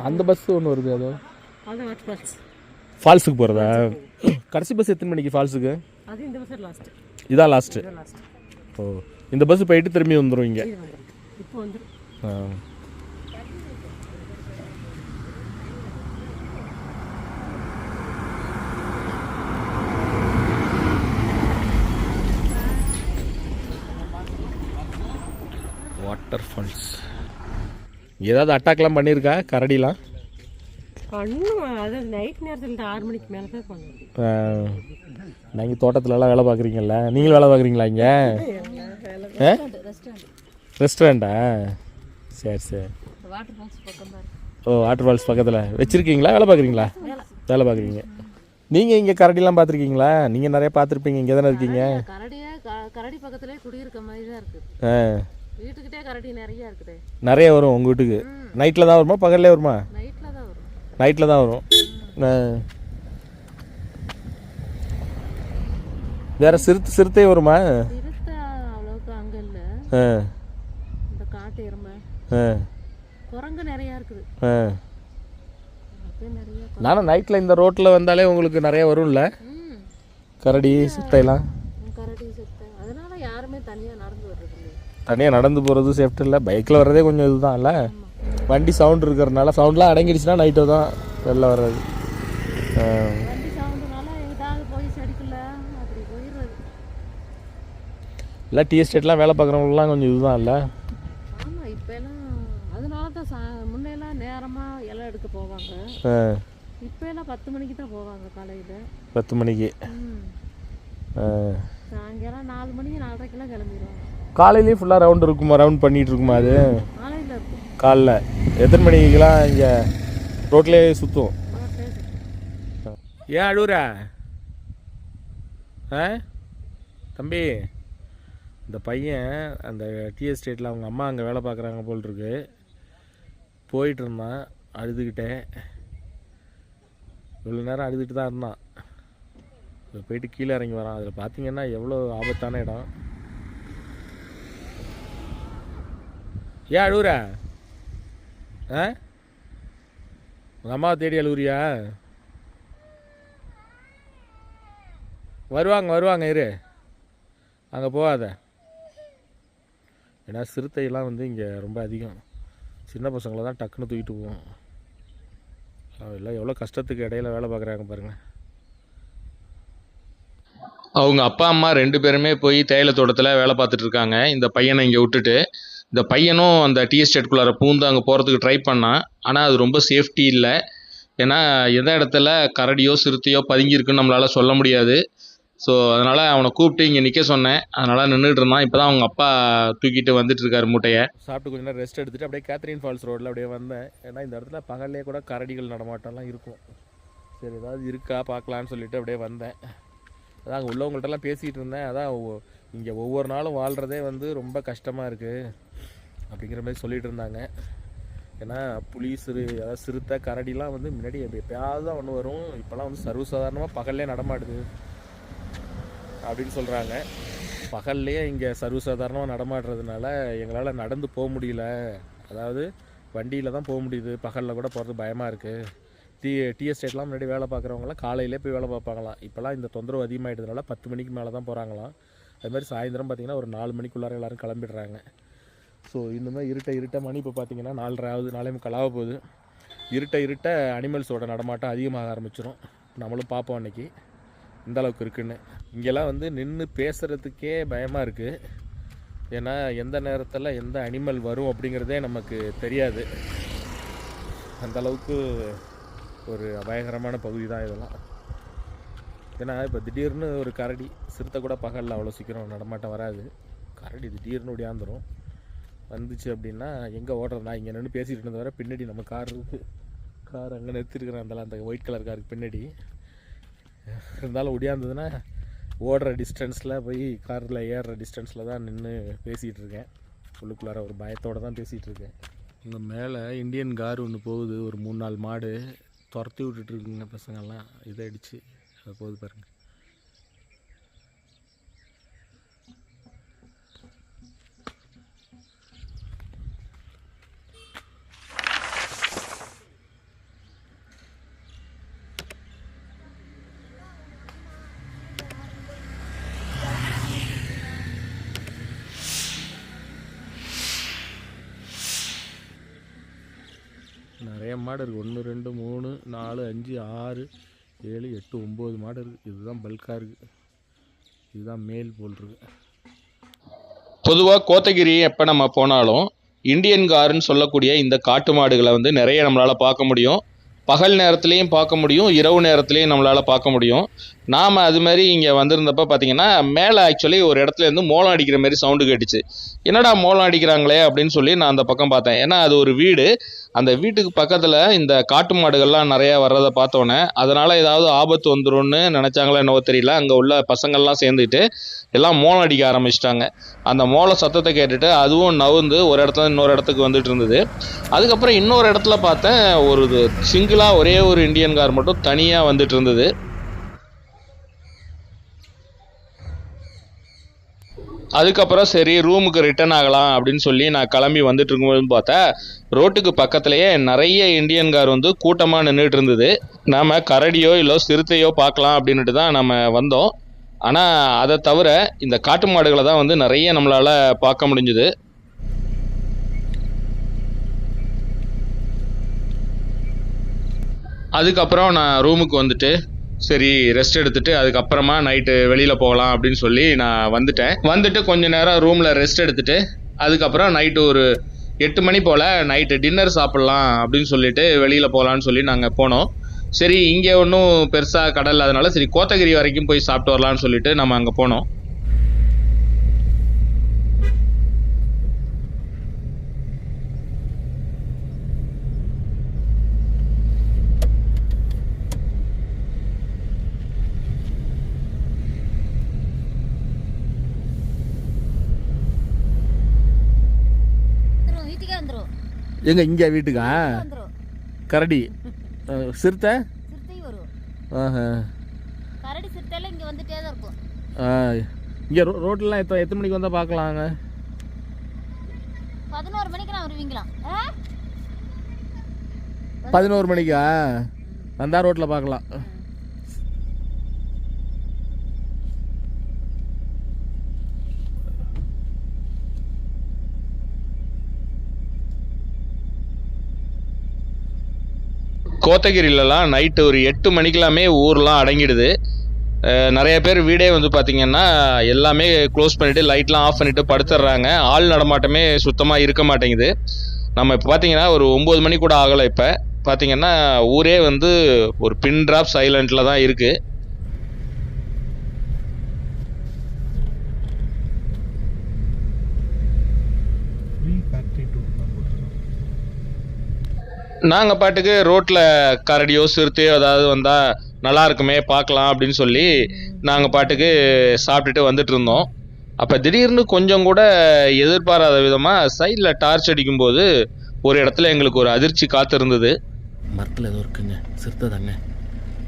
Speaker 2: அந்த பஸ் ஒன்று வருது. அதோ ஃபால்ஸுக்கு போகிறதா? கடைசி பஸ் எத்தனை மணிக்கு ஃபால்ஸுக்கு?
Speaker 5: அது இந்த பஸ் லாஸ்ட்.
Speaker 2: இதான் லாஸ்ட்டு. ஓ இந்த பஸ் போயிட்டு திரும்பி வந்துடும் இங்கே.
Speaker 5: இப்போ வந்துடும்.
Speaker 2: Water falls. ஏதாவது அட்டாக்லாம் பண்ணியிருக்கா கரடிலாம்?
Speaker 5: பண்ணும். அது நைட் நேரத்தில் 6 மணிக்கு மேலே தான் பண்ணுவோம்.
Speaker 2: நீங்கள் தோட்டத்துலலாம் வேலை பார்க்குறீங்கல்ல, நீங்களும் வேலை பார்க்குறீங்களா இங்கே? ரெஸ்டாரண்ட்டா? சரி சரி. ஓ வாட்டர் ஃபால்ஸ் பக்கத்தில் வச்சுருக்கீங்களா? வேலை பார்க்குறீங்களா? வேலை பார்க்குறீங்க. நீங்கள் இங்கே கரடிலாம் பார்த்துருக்கீங்களா? நீங்கள் நிறைய பார்த்துருப்பீங்க, இங்கே தானே இருக்கீங்க.
Speaker 5: கரடி பக்கத்துலேயே குடியிருக்க மாதிரி தான் இருக்குது. வீட்டுக்கிட்டே கரடி நிறைய இருக்குது.
Speaker 2: நிறைய வரும் உங்கள் வீட்டுக்கு? நைட்டில் தான் வருமா பகல்லே வருமா?
Speaker 5: நைட்டில் தான் வரும்.
Speaker 2: நைட்டில் தான் வரும். வேற சிறுத்தை வருமா?
Speaker 5: சிறுத்தை அவ்வளோக்கு அங்கே இல்லை. இந்த காட்டு எருமை, குரங்கு நிறையா இருக்குது.
Speaker 2: நானும் நைட்டில் இந்த ரோட்டில் வந்தாலே உங்களுக்கு நிறைய வரும்ல கரடி சிறுத்தைலாம்?
Speaker 5: கரடி சிறுத்தை. அதனால யாருமே தனியாக நடந்து வர்றது இல்லை.
Speaker 2: தனியாக நடந்து போகிறது சேஃப்டி இல்லை. பைக்கில் வர்றதே கொஞ்சம் இதுதான் இல்லை. வண்டி சவுண்ட் இருக்கிறதுனால, சவுண்ட்லாம் அடங்கிடுச்சுன்னா நைட்டு தான் வெளில வர்றது.
Speaker 5: வண்டி சவுண்டுனால எதாவது போய் செடிக்கல அப்படி போயிடுறது.
Speaker 2: இல்லை டீ எஸ்டேட்லாம் வேலை பார்க்குறவங்களாம் கொஞ்சம் இதுதான் இல்லை.
Speaker 5: ஆமாம் இப்போ எல்லாம் அதனால தான் முன்னையெல்லாம் நேரமாக இலை எடுக்க போவாங்க. இப்போ எல்லாம் 10 மணிக்கு தான் போவாங்க காலையில்.
Speaker 2: 10 மணிக்கு.
Speaker 5: சாயங்காலம் 4 மணிக்கு 4:30க்கெல்லாம் கிளம்பிடுவாங்க.
Speaker 2: காலையிலேயே ஃபுல்லாக ரவுண்ட் இருக்குமா? ரவுண்ட் பண்ணிகிட்டு இருக்குமா அது?
Speaker 5: காலையில் இருக்கும்.
Speaker 2: காலைல எத்தனை மணிக்கெலாம் இங்கே ரோட்லேயே சுற்றும்? ஏன் அழுவுறா? தம்பி, இந்த பையன் அந்த டீ எஸ்டேட்டில் அவங்க அம்மா அங்கே வேலை பார்க்குறாங்க போல் இருக்கு. போயிட்டு இருந்தான் அழுதுகிட்டே. இவ்வளோ நேரம் அழுதுகிட்டு தான் இருந்தான். இப்போ போயிட்டு கீழே இறங்கி வரான். அதில் பார்த்தீங்கன்னா எவ்வளோ ஆபத்தான இடம். ஏன் அழுவுறா? உங்கள் அம்மாவை தேடி அழுவுறியா? வருவாங்க இரு, அங்கே போகாத. ஏன்னா சிறுத்தையெல்லாம் வந்து இங்கே ரொம்ப அதிகம். சின்ன பசங்களை தான் டக்குன்னு தூக்கிட்டு போவோம். எல்லாம் எவ்வளோ கஷ்டத்துக்கு இடையில வேலை பார்க்குறாங்க பாருங்கள்.
Speaker 1: அவங்க அப்பா அம்மா 2 பேருமே போய் தேயிலை தோட்டத்தில் வேலை பார்த்துட்டு இருக்காங்க. இந்த பையனை இங்கே விட்டுட்டு, இந்த பையனும் அந்த டீ எஸ்டேட்குள்ளார பூந்து அங்கே போகிறதுக்கு ட்ரை பண்ணான். ஆனால் அது ரொம்ப சேஃப்டி இல்லை. ஏன்னா எந்த இடத்துல கரடியோ சிறுத்தையோ பதுங்கியிருக்குன்னு நம்மளால் சொல்ல முடியாது. ஸோ அதனால் அவனை கூப்பிட்டு இங்கே நிற்க சொன்னேன். அதனால் நின்றுட்டு இருந்தான். இப்போ தான் அவங்க அப்பா தூக்கிட்டு வந்துட்டு இருக்காரு மூட்டையை.
Speaker 2: சாப்பிட்டு கொஞ்சம் நேரம் ரெஸ்ட் எடுத்துகிட்டு அப்படியே கேத்ரின் ஃபால்ஸ் ரோட்டில் அப்படியே வந்தேன். ஏன்னா இந்த இடத்துல பகல்லே கூட கரடிகள் நடமாட்டம்லாம் இருக்கும். சரி ஏதாவது இருக்கா பார்க்கலான்னு சொல்லிட்டு அப்படியே வந்தேன். அதான் அங்கே உள்ளவங்கள்ட்டெல்லாம் பேசிகிட்டு இருந்தேன். அதான் இங்கே ஒவ்வொரு நாளும் வாழ்கிறதே வந்து ரொம்ப கஷ்டமாக இருக்குது அப்படிங்கிற மாதிரி சொல்லிகிட்டு இருந்தாங்க. ஏன்னா புலி அதாவது சிறுத்தை கரடிலாம் வந்து முன்னாடி எப்பயாவது தான் ஒன்று வரும். இப்போலாம் வந்து சர்வசாதாரணமாக பகல்லே நடமாடுது அப்படின்னு சொல்கிறாங்க. பகல்லையே இங்கே சர்வசாதாரணமாக நடமாடுறதுனால எங்களால் நடந்து போக முடியல. அதாவது வண்டியில் தான் போக முடியுது. பகலில் கூட போகிறது பயமாக இருக்குது. டீ எஸ்டேட்லாம் முன்னாடி வேலை பார்க்குறவங்களாம் காலையிலே போய் வேலை பார்ப்பாங்களாம். இப்போலாம் இந்த தொந்தரவு அதிகமாகிட்டதுனால 10 மணிக்கு மேலே தான் போகிறாங்களாம். அதுமாதிரி சாயந்தரம் பார்த்திங்கன்னா ஒரு 4 மணிக்குள்ளார எல்லோரும் கிளம்பிடுறாங்க. ஸோ இந்த மாதிரி இருட்ட மணி இப்போ பார்த்திங்கன்னா 4:30 ஆகுது, 4:45 போகுது. இருட்ட அனிமல்ஸோட நடமாட்டம் அதிகமாக ஆரம்பிச்சிடும். நம்மளும் பார்ப்போம் அன்றைக்கி இந்த அளவுக்கு இருக்குன்னு. இங்கெல்லாம் வந்து நின்று பேசுகிறதுக்கே பயமாக இருக்குது. ஏன்னா எந்த நேரத்தில் எந்த அனிமல் வரும் அப்படிங்கிறதே நமக்கு தெரியாது. அந்தளவுக்கு ஒரு அபாயகரமான பகுதி தான் இதெல்லாம். ஏன்னா இப்போ திடீர்னு ஒரு கரடி சிறுத்தை கூட பகலில் அவ்வளோ சீக்கிரம் நடமாட்டம் வராது. கரடி திடீர்னு ஒடியாந்துடும். வந்துச்சு அப்படின்னா எங்கே ஓடுறது? நான் இங்கே நின்று பேசிகிட்டு இருந்தது வர பின்னாடி நம்ம கார் இருக்குது. கார் அங்கே நிறுத்திருக்கிறேன். அந்த ஒயிட் கலர் காருக்கு பின்னாடி இருந்தாலும் ஒடியாந்ததுன்னா ஓடுற டிஸ்டன்ஸில் போய் காரில் ஏறுற டிஸ்டன்ஸில் தான் நின்று பேசிகிட்டு இருக்கேன். உள்ளுக்குள்ளார ஒரு பயத்தோடு தான் பேசிகிட்டு இருக்கேன். இங்கே மேலே இந்தியன் கார் ஒன்று போகுது. ஒரு 3-4 மாடு துரத்தி விட்டுட்டுருக்குங்க பசங்கள்லாம். இதை அடித்து அதை போகுது பாருங்கள். நிறைய மாடு இருக்குது. 1 2 3 4 5 6 7 8 9 மாடு இருக்குது. இதுதான் பல்காக இருக்குது. இதுதான் மேல் போல் இருக்குது.
Speaker 1: பொதுவாக கோத்தகிரி எப்போ நம்ம போனாலும் இந்தியன் காருன்னு சொல்லக்கூடிய இந்த காட்டு மாடுகளை வந்து நிறைய நம்மளால் பார்க்க முடியும். பகல் நேரத்துலேயும் பார்க்க முடியும், இரவு நேரத்துலேயும் நம்மளால் பார்க்க முடியும். நாம் அது மாதிரி இங்கே வந்திருந்தப்போ பார்த்தீங்கன்னா மேலே ஆக்சுவலி ஒரு இடத்துலேருந்து மோளம் அடிக்கிற மாதிரி சவுண்டு கேட்டுச்சு. என்னடா மோளம் அடிக்கிறாங்களே அப்படின்னு சொல்லி நான் அந்த பக்கம் பார்த்தேன். ஏன்னா அது ஒரு வீடு. அந்த வீட்டுக்கு பக்கத்தில் இந்த காட்டு மாடுகள்லாம் நிறையா வர்றதை பார்த்தோன்னே அதனால் ஏதாவது ஆபத்து வந்துடும்னு நினச்சாங்களோ என்னவோ தெரியல. அங்கே உள்ள பசங்கள்லாம் சேர்ந்துட்டு எல்லாம் மோளம் அடிக்க ஆரம்பிச்சிட்டாங்க. அந்த மோள சத்தத்தை கேட்டுட்டு அதுவும் நவுந்து ஒரு இடத்துல இன்னொரு இடத்துக்கு வந்துட்டு இருந்தது. அதுக்கப்புறம் இன்னொரு இடத்துல பார்த்தேன் ஒரு சிங்கிளாக ஒரே ஒரு இந்தியன் கார் மட்டும் தனியாக வந்துட்டு இருந்தது. அதுக்கப்புறம் சரி ரூமுக்கு ரிட்டர்ன் ஆகலாம் அப்படின்னு சொல்லி நான் கிளம்பி வந்துட்டு இருக்கும்போது பார்த்தா ரோட்டுக்கு பக்கத்துலேயே நிறைய இந்தியன் கார் வந்து கூட்டமாக நின்றுட்டு இருந்தது. நாம் கரடியோ இல்லை சிறுத்தையோ பார்க்கலாம் அப்படின்ட்டு தான் நம்ம வந்தோம். ஆனால் அதை தவிர இந்த காட்டு மாடுகளை தான் வந்து நிறைய நம்மளால் பார்க்க முடிஞ்சுது. அதுக்கப்புறம் நான் ரூமுக்கு வந்துட்டு சரி ரெஸ்ட் எடுத்துட்டு அதுக்கப்புறமா நைட்டு வெளியில் போகலாம் அப்படின்னு சொல்லி நான் வந்துட்டு கொஞ்ச நேரம் ரூமில் ரெஸ்ட் எடுத்துட்டு அதுக்கப்புறம் நைட்டு ஒரு 8 மணி போல் நைட்டு டின்னர் சாப்பிட்லாம் அப்படின்னு சொல்லிட்டு வெளியில் போகலான்னு சொல்லி நாங்கள் போனோம். சரி இங்கே ஒன்றும் பெருசாக கடல் இல்லாதனால சரி கோத்தகிரி வரைக்கும் போய் சாப்பிட்டு வரலான்னு சொல்லிட்டு நம்ம அங்கே போனோம்.
Speaker 2: எங்க இங்கே வீட்டுக்கா? கரடி சிறுத்தை
Speaker 6: கரடி சிறுத்தைல இங்கே வந்துட்டே தான் இருக்கும்.
Speaker 2: இங்கே ரோட்லாம் எத்தனை மணிக்கு வந்தால் பார்க்கலாங்க?
Speaker 6: 11 மணிக்கு நான் வருவீங்களா?
Speaker 2: 11 மணிக்கா வந்தால் ரோட்டில் பார்க்கலாம்.
Speaker 1: கோத்தகிரிலலாம் நைட்டு ஒரு 8 மணிக்கெல்லாமே ஊர்லாம் அடங்கிடுது. நிறைய பேர் வீடே வந்து பார்த்திங்கன்னா எல்லாமே க்ளோஸ் பண்ணிவிட்டு லைட்லாம் ஆஃப் பண்ணிவிட்டு படுத்துடுறாங்க. ஆள் நடமாட்டமே சுத்தமாக இருக்க மாட்டேங்குது. நம்ம இப்போ பார்த்திங்கன்னா ஒரு 9 மணி கூட ஆகலை. இப்போ பார்த்திங்கன்னா ஊரே வந்து ஒரு பின் ட்ராப் சைலண்டில் தான் இருக்குது. நாங்கள் பாட்டுக்கு ரோட்டில் கரடியோ சிறுத்தையோ ஏதாவது வந்தால் நல்லா இருக்குமே பார்க்கலாம் அப்படின்னு சொல்லி நாங்கள் பாட்டுக்கு சாப்பிட்டுட்டு வந்துட்டு இருந்தோம். அப்போ திடீர்னு கொஞ்சம் கூட எதிர்பாராத விதமாக சைடில் டார்ச் அடிக்கும்போது ஒரு இடத்துல எங்களுக்கு ஒரு அதிர்ச்சி காத்திருந்தது.
Speaker 2: மரத்தில் ஏதோ இருக்குங்க, சிறுத்தை தாங்க.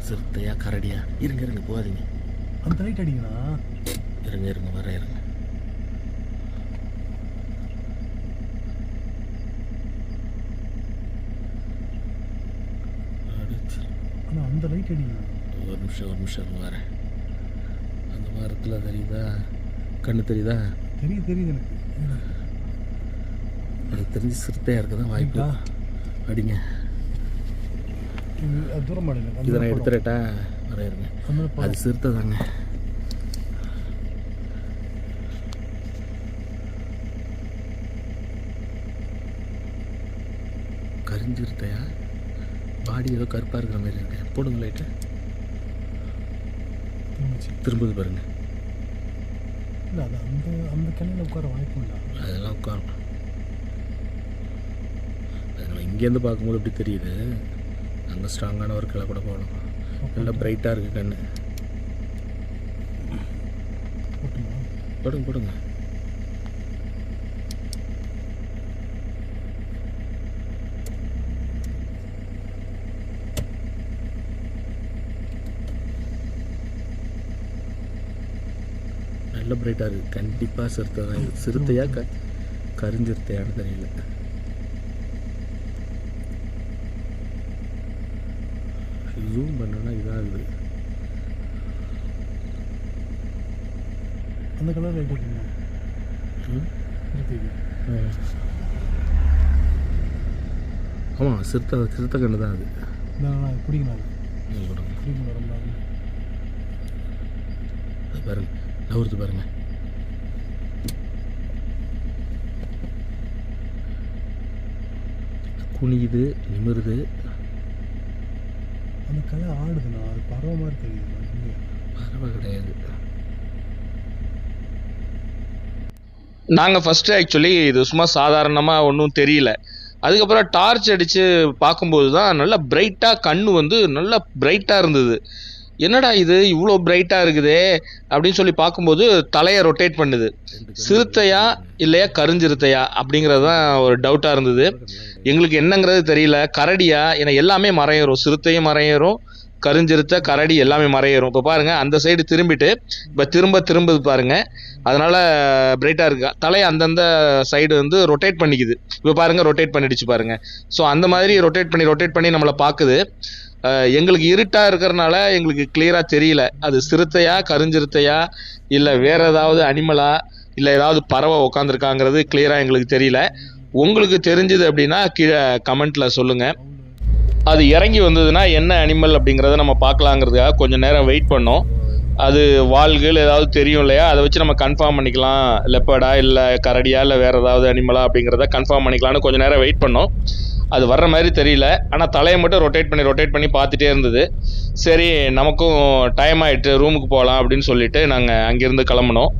Speaker 2: சிறுத்தையா கரடியா? இருங்க போகாதீங்க.
Speaker 3: அந்த லைட் அடிக்கணா?
Speaker 2: இருங்க வர இருங்க.
Speaker 3: ஆனால் அந்த லைட் அடிக்கணும்.
Speaker 2: ஒரு நிமிஷம் வரேன். அந்த மரத்தில் தெரியுதா? கண்ணு தெரியுதா?
Speaker 3: தெரியுது எனக்கு.
Speaker 2: எனக்கு தெரிஞ்சு சிறுத்தையாக இருக்க தான் வாய்ப்பு. அடிங்க.
Speaker 3: தூரம் மாடுங்க.
Speaker 2: இதை நான் எடுத்துட்டா வர இருங்க. அது சிறுத்தை தாங்க. கரிஞ்சிருத்தையா? பாடி ஏதோ கருப்பாக இருக்கிற மாதிரி இருக்கு. போடுங்க லைட்டு. திரும்புது பாருங்க.
Speaker 3: இல்லை அது அந்த கிளையில் உட்கார வாய்ப்பு இல்லை.
Speaker 2: அதெல்லாம் உட்காரும். அதனால் இங்கேருந்து பார்க்கும்போது எப்படி தெரியுது, அங்கே ஸ்ட்ராங்கான ஒரு கிளை கூட போகணும். நல்லா பிரைட்டாக இருக்குது கண்ணு. போடுங்க. நல்ல பிரைட்டாக இருக்குது. கண்டிப்பாக சிறுத்தை தான். இது சிறுத்தையா கரிஞ்சிருத்தையான்னு தெரியல. ஜூம் பண்ணோன்னா இதாகுது.
Speaker 3: அந்த கலர் லைட் அடிக்கணும்.
Speaker 2: ஆமாம், சிறுத்தை கண்ணு தான் அது.
Speaker 3: பிடிக்கணும்.
Speaker 2: அது பாருங்க, நவுறுது பாருங்க. குனியுது, நிமிருது.
Speaker 3: அந்த கலை ஆடுதுண்ணா. அது பறவை மாதிரி தெரியுது.
Speaker 2: பறவை கிடையாது.
Speaker 1: நாங்கள் ஃபஸ்ட்டு ஆக்சுவலி இது சும்மா சாதாரணமாக ஒன்றும் தெரியல. அதுக்கப்புறம் டார்ச் அடித்து பார்க்கும்போது தான் நல்லா பிரைட்டாக கண்ணு வந்து நல்லா பிரைட்டாக இருந்தது. என்னடா இது இவ்வளோ பிரைட்டாக இருக்குதே அப்படின்னு சொல்லி பார்க்கும்போது தலையை ரொட்டேட் பண்ணுது. சிறுத்தையா இல்லையா கருஞ்சிறுத்தையா அப்படிங்கிறது தான் ஒரு டவுட்டாக இருந்தது. எங்களுக்கு என்னங்கிறது தெரியல. கரடியா? ஏன்னா எல்லாமே மறையேறும். சிறுத்தையும் மறையேறும், கருஞ்சிறுத்தை கரடி எல்லாமே மறையேறும். இப்போ பாருங்கள் அந்த சைடு திரும்பிட்டு இப்போ திரும்புது பாருங்கள். அதனால் பிரைட்டாக இருக்குது. தலையை அந்தந்த சைடு வந்து ரொட்டேட் பண்ணிக்குது. இப்போ பாருங்கள் ரொட்டேட் பண்ணிடுச்சு பாருங்கள். ஸோ அந்த மாதிரி ரொட்டேட் பண்ணி நம்மளை பார்க்குது. எங்களுக்கு இருட்டாக இருக்கிறனால எங்களுக்கு கிளியராக தெரியல அது சிறுத்தையா கருஞ்சிறுத்தையா இல்லை வேறு ஏதாவது அனிமலா இல்லை ஏதாவது பறவை உட்காந்துருக்காங்கிறது கிளியராக எங்களுக்கு தெரியல. உங்களுக்கு தெரிஞ்சுது அப்படின்னா கீழே கமெண்ட்டில் சொல்லுங்கள். அது இறங்கி வந்ததுன்னா என்ன அனிமல் அப்படிங்கிறத நம்ம பார்க்கலாங்கிறதுக்காக கொஞ்சம் நேரம் வெயிட் பண்ணோம். அது வால்கள் ஏதாவது தெரியும் இல்லையா, அதை வச்சு நம்ம கன்ஃபார்ம் பண்ணிக்கலாம் லெப்பர்டா இல்லை கரடியா இல்லை வேறு ஏதாவது அனிமலா அப்படிங்கிறத கன்ஃபார்ம் பண்ணிக்கலான்னு கொஞ்சம் நேரம் வெயிட் பண்ணோம். அது வர்ற மாதிரி தெரியல. ஆனால் தலையை மட்டும் ரொட்டேட் பண்ணி பார்த்துட்டே இருந்தது. சரி நமக்கும் டைம் ஆகிட்டு ரூமுக்கு போகலாம் அப்படின்னு சொல்லிட்டு நாங்கள் அங்கேருந்து கிளம்புனோம்.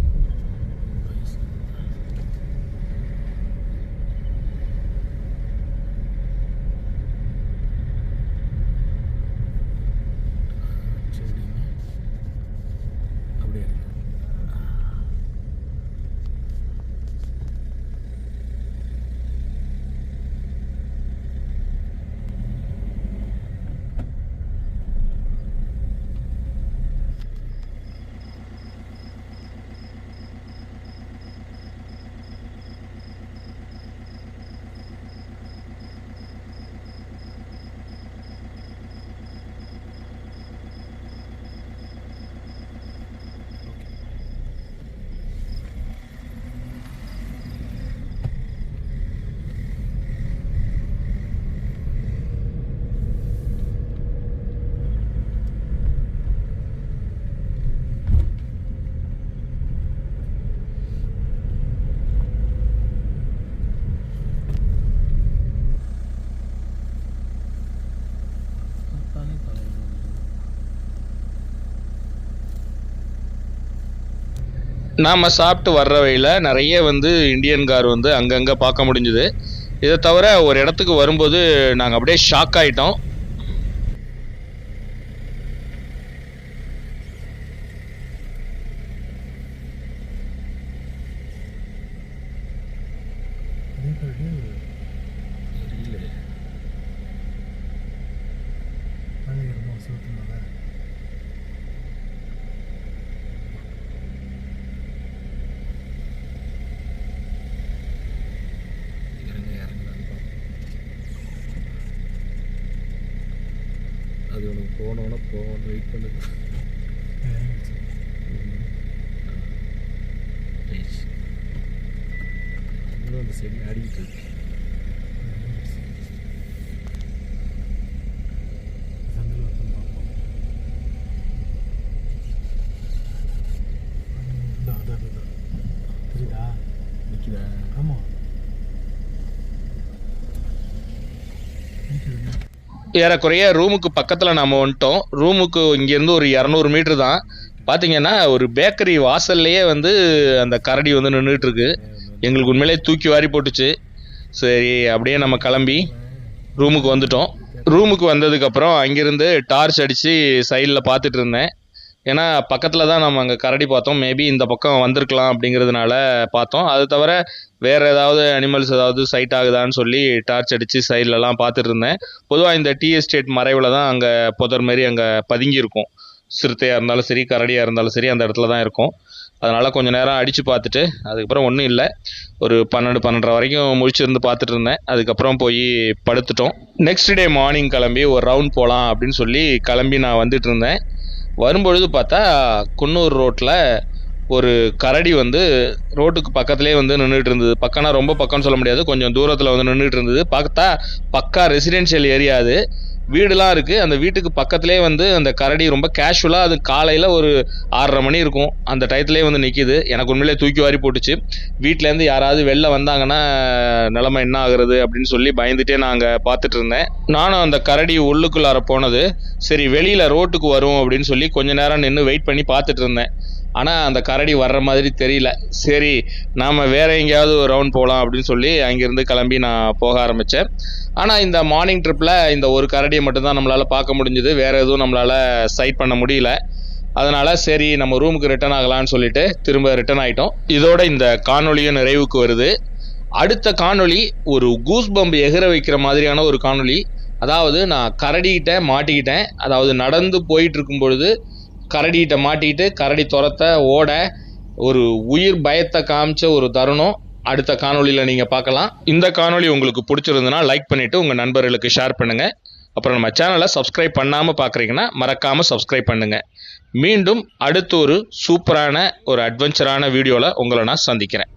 Speaker 1: நாம் சாப்பிட்டு வர்ற வழியில் நிறைய இந்தியன் கார் அங்கங்கே பார்க்க முடிஞ்சுது. இதை தவிர ஒரு இடத்துக்கு வரும்போது நாங்கள் அப்படியே ஷாக் ஆகிட்டோம்.
Speaker 2: அது உனக்கு போனோன்னா வெயிட் பண்ணுது. இன்னும் அந்த சைடில் ஆடிக்கிட்டு இருக்கு.
Speaker 3: தெரியுதா?
Speaker 2: நிற்குதா?
Speaker 3: ஆமாம்.
Speaker 1: ஏறக்குறைய ரூமுக்கு பக்கத்தில் நாம் வந்துட்டோம். ரூமுக்கு இங்கேருந்து ஒரு 200 மீட்ரு தான். பார்த்தீங்கன்னா ஒரு பேக்கரி வாசல்லையே அந்த கரடி நின்றுட்டுருக்கு. எங்களுக்கு உண்மையிலே தூக்கி வாரி போட்டுச்சு. சரி அப்படியே நம்ம கிளம்பி ரூமுக்கு வந்துட்டோம். ரூமுக்கு வந்ததுக்கப்புறம் அங்கேருந்து டார்ச் அடித்து சைடில் பார்த்துட்டு இருந்தேன். ஏன்னா பக்கத்தில் தான் நம்ம அங்கே கரடி பார்த்தோம். மேபி இந்த பக்கம் வந்திருக்கலாம் அப்படிங்கிறதுனால பார்த்தோம். அது தவிர வேறு ஏதாவது அனிமல்ஸ் ஏதாவது சைட் ஆகுதான்னு சொல்லி டார்ச் அடித்து சைட்லலாம் பார்த்துட்டு இருந்தேன். பொதுவாக இந்த டீ எஸ்டேட் மறைவில் தான் அங்கே புதர் மாரி அங்கே பதுங்கியிருக்கும். சிறுத்தையாக இருந்தாலும் சரி, கரடியாக இருந்தாலும் சரி, அந்த இடத்துல தான் இருக்கும். அதனால் கொஞ்சம் நேரம் அடித்து பார்த்துட்டு அதுக்கப்புறம் ஒன்றும் இல்லை. ஒரு 12-12:30 வரைக்கும் முழிச்சிருந்து பார்த்துட்டு இருந்தேன். அதுக்கப்புறம் போய் படுத்துட்டோம். நெக்ஸ்ட் டே மார்னிங் கிளம்பி ஒரு ரவுண்ட் போகலாம் அப்படின்னு சொல்லி கிளம்பி நான் வந்துட்டு இருந்தேன். வரும்பொழுது பார்த்தா குன்னூர் ரோட்டில் ஒரு கரடி ரோட்டுக்கு பக்கத்துலேயே நின்றுட்டு இருந்தது. பக்கம்னா ரொம்ப பக்கம்னு சொல்ல முடியாது, கொஞ்சம் தூரத்தில் நின்றுட்டு இருந்தது. பார்த்தா பக்கா ரெசிடென்ஷியல் ஏரியா, அது வீடுலாம் இருக்குது. அந்த வீட்டுக்கு பக்கத்துலேயே அந்த கரடி ரொம்ப கேஷுவலாக, அது காலையில் ஒரு 6:30 மணி இருக்கும், அந்த டயத்துலேயே நிற்கிது. எனக்கு உண்மையிலே தூக்கி வாரி போட்டுச்சு. வீட்டிலேருந்து யாராவது வெளில வந்தாங்கன்னா நிலைமை என்ன ஆகுறது அப்படின்னு சொல்லி பயந்துட்டே நான் அங்கே பார்த்துட்டு இருந்தேன். நானும் அந்த கரடி உள்ளுக்குள்ளார போனது சரி வெளியில் ரோட்டுக்கு வரும் அப்படின்னு சொல்லி கொஞ்ச நேரம் நின்று வெயிட் பண்ணி பார்த்துட்டு இருந்தேன். ஆனால் அந்த கரடி வர்ற மாதிரி தெரியல. சரி நாம் வேறு எங்கேயாவது ஒரு ரவுண்ட் போகலாம் அப்படின்னு சொல்லி அங்கேருந்து கிளம்பி நான் போக ஆரம்பித்தேன். ஆனால் இந்த மார்னிங் ட்ரிப்பில் இந்த ஒரு கரடியை மட்டும்தான் நம்மளால் பார்க்க முடிஞ்சுது. வேறு எதுவும் நம்மளால் சைட் பண்ண முடியல. அதனால் சரி நம்ம ரூமுக்கு ரிட்டர்ன் ஆகலான்னு சொல்லிட்டு திரும்ப ரிட்டர்ன் ஆகிட்டோம். இதோட இந்த காணொலியும் நிறைவுக்கு வருது. அடுத்த காணொலி ஒரு கூஸ் பம்ப் எகிற வைக்கிற மாதிரியான ஒரு காணொலி. அதாவது நான் கரடிகிட்ட மாட்டிக்கிட்டேன். அதாவது நடந்து போயிட்டு இருக்கும் பொழுது கரடிகிட்ட மாட்டிக்கிட்டு கரடி துரத்த ஓட ஒரு உயிர் பயத்தை காமிச்ச ஒரு தருணம் அடுத்த காணொலியில் நீங்கள் பார்க்கலாம். இந்த காணொலி உங்களுக்கு பிடிச்சிருந்ததுன்னா லைக் பண்ணிவிட்டு உங்கள் நண்பர்களுக்கு ஷேர் பண்ணுங்கள். அப்புறம் நம்ம சேனலை சப்ஸ்கிரைப் பண்ணாமல் பார்க்குறீங்கன்னா மறக்காமல் சப்ஸ்கிரைப் பண்ணுங்கள். மீண்டும் அடுத்து ஒரு சூப்பரான ஒரு அட்வென்ச்சரான வீடியோவில் உங்களை நான் சந்திக்கிறேன்.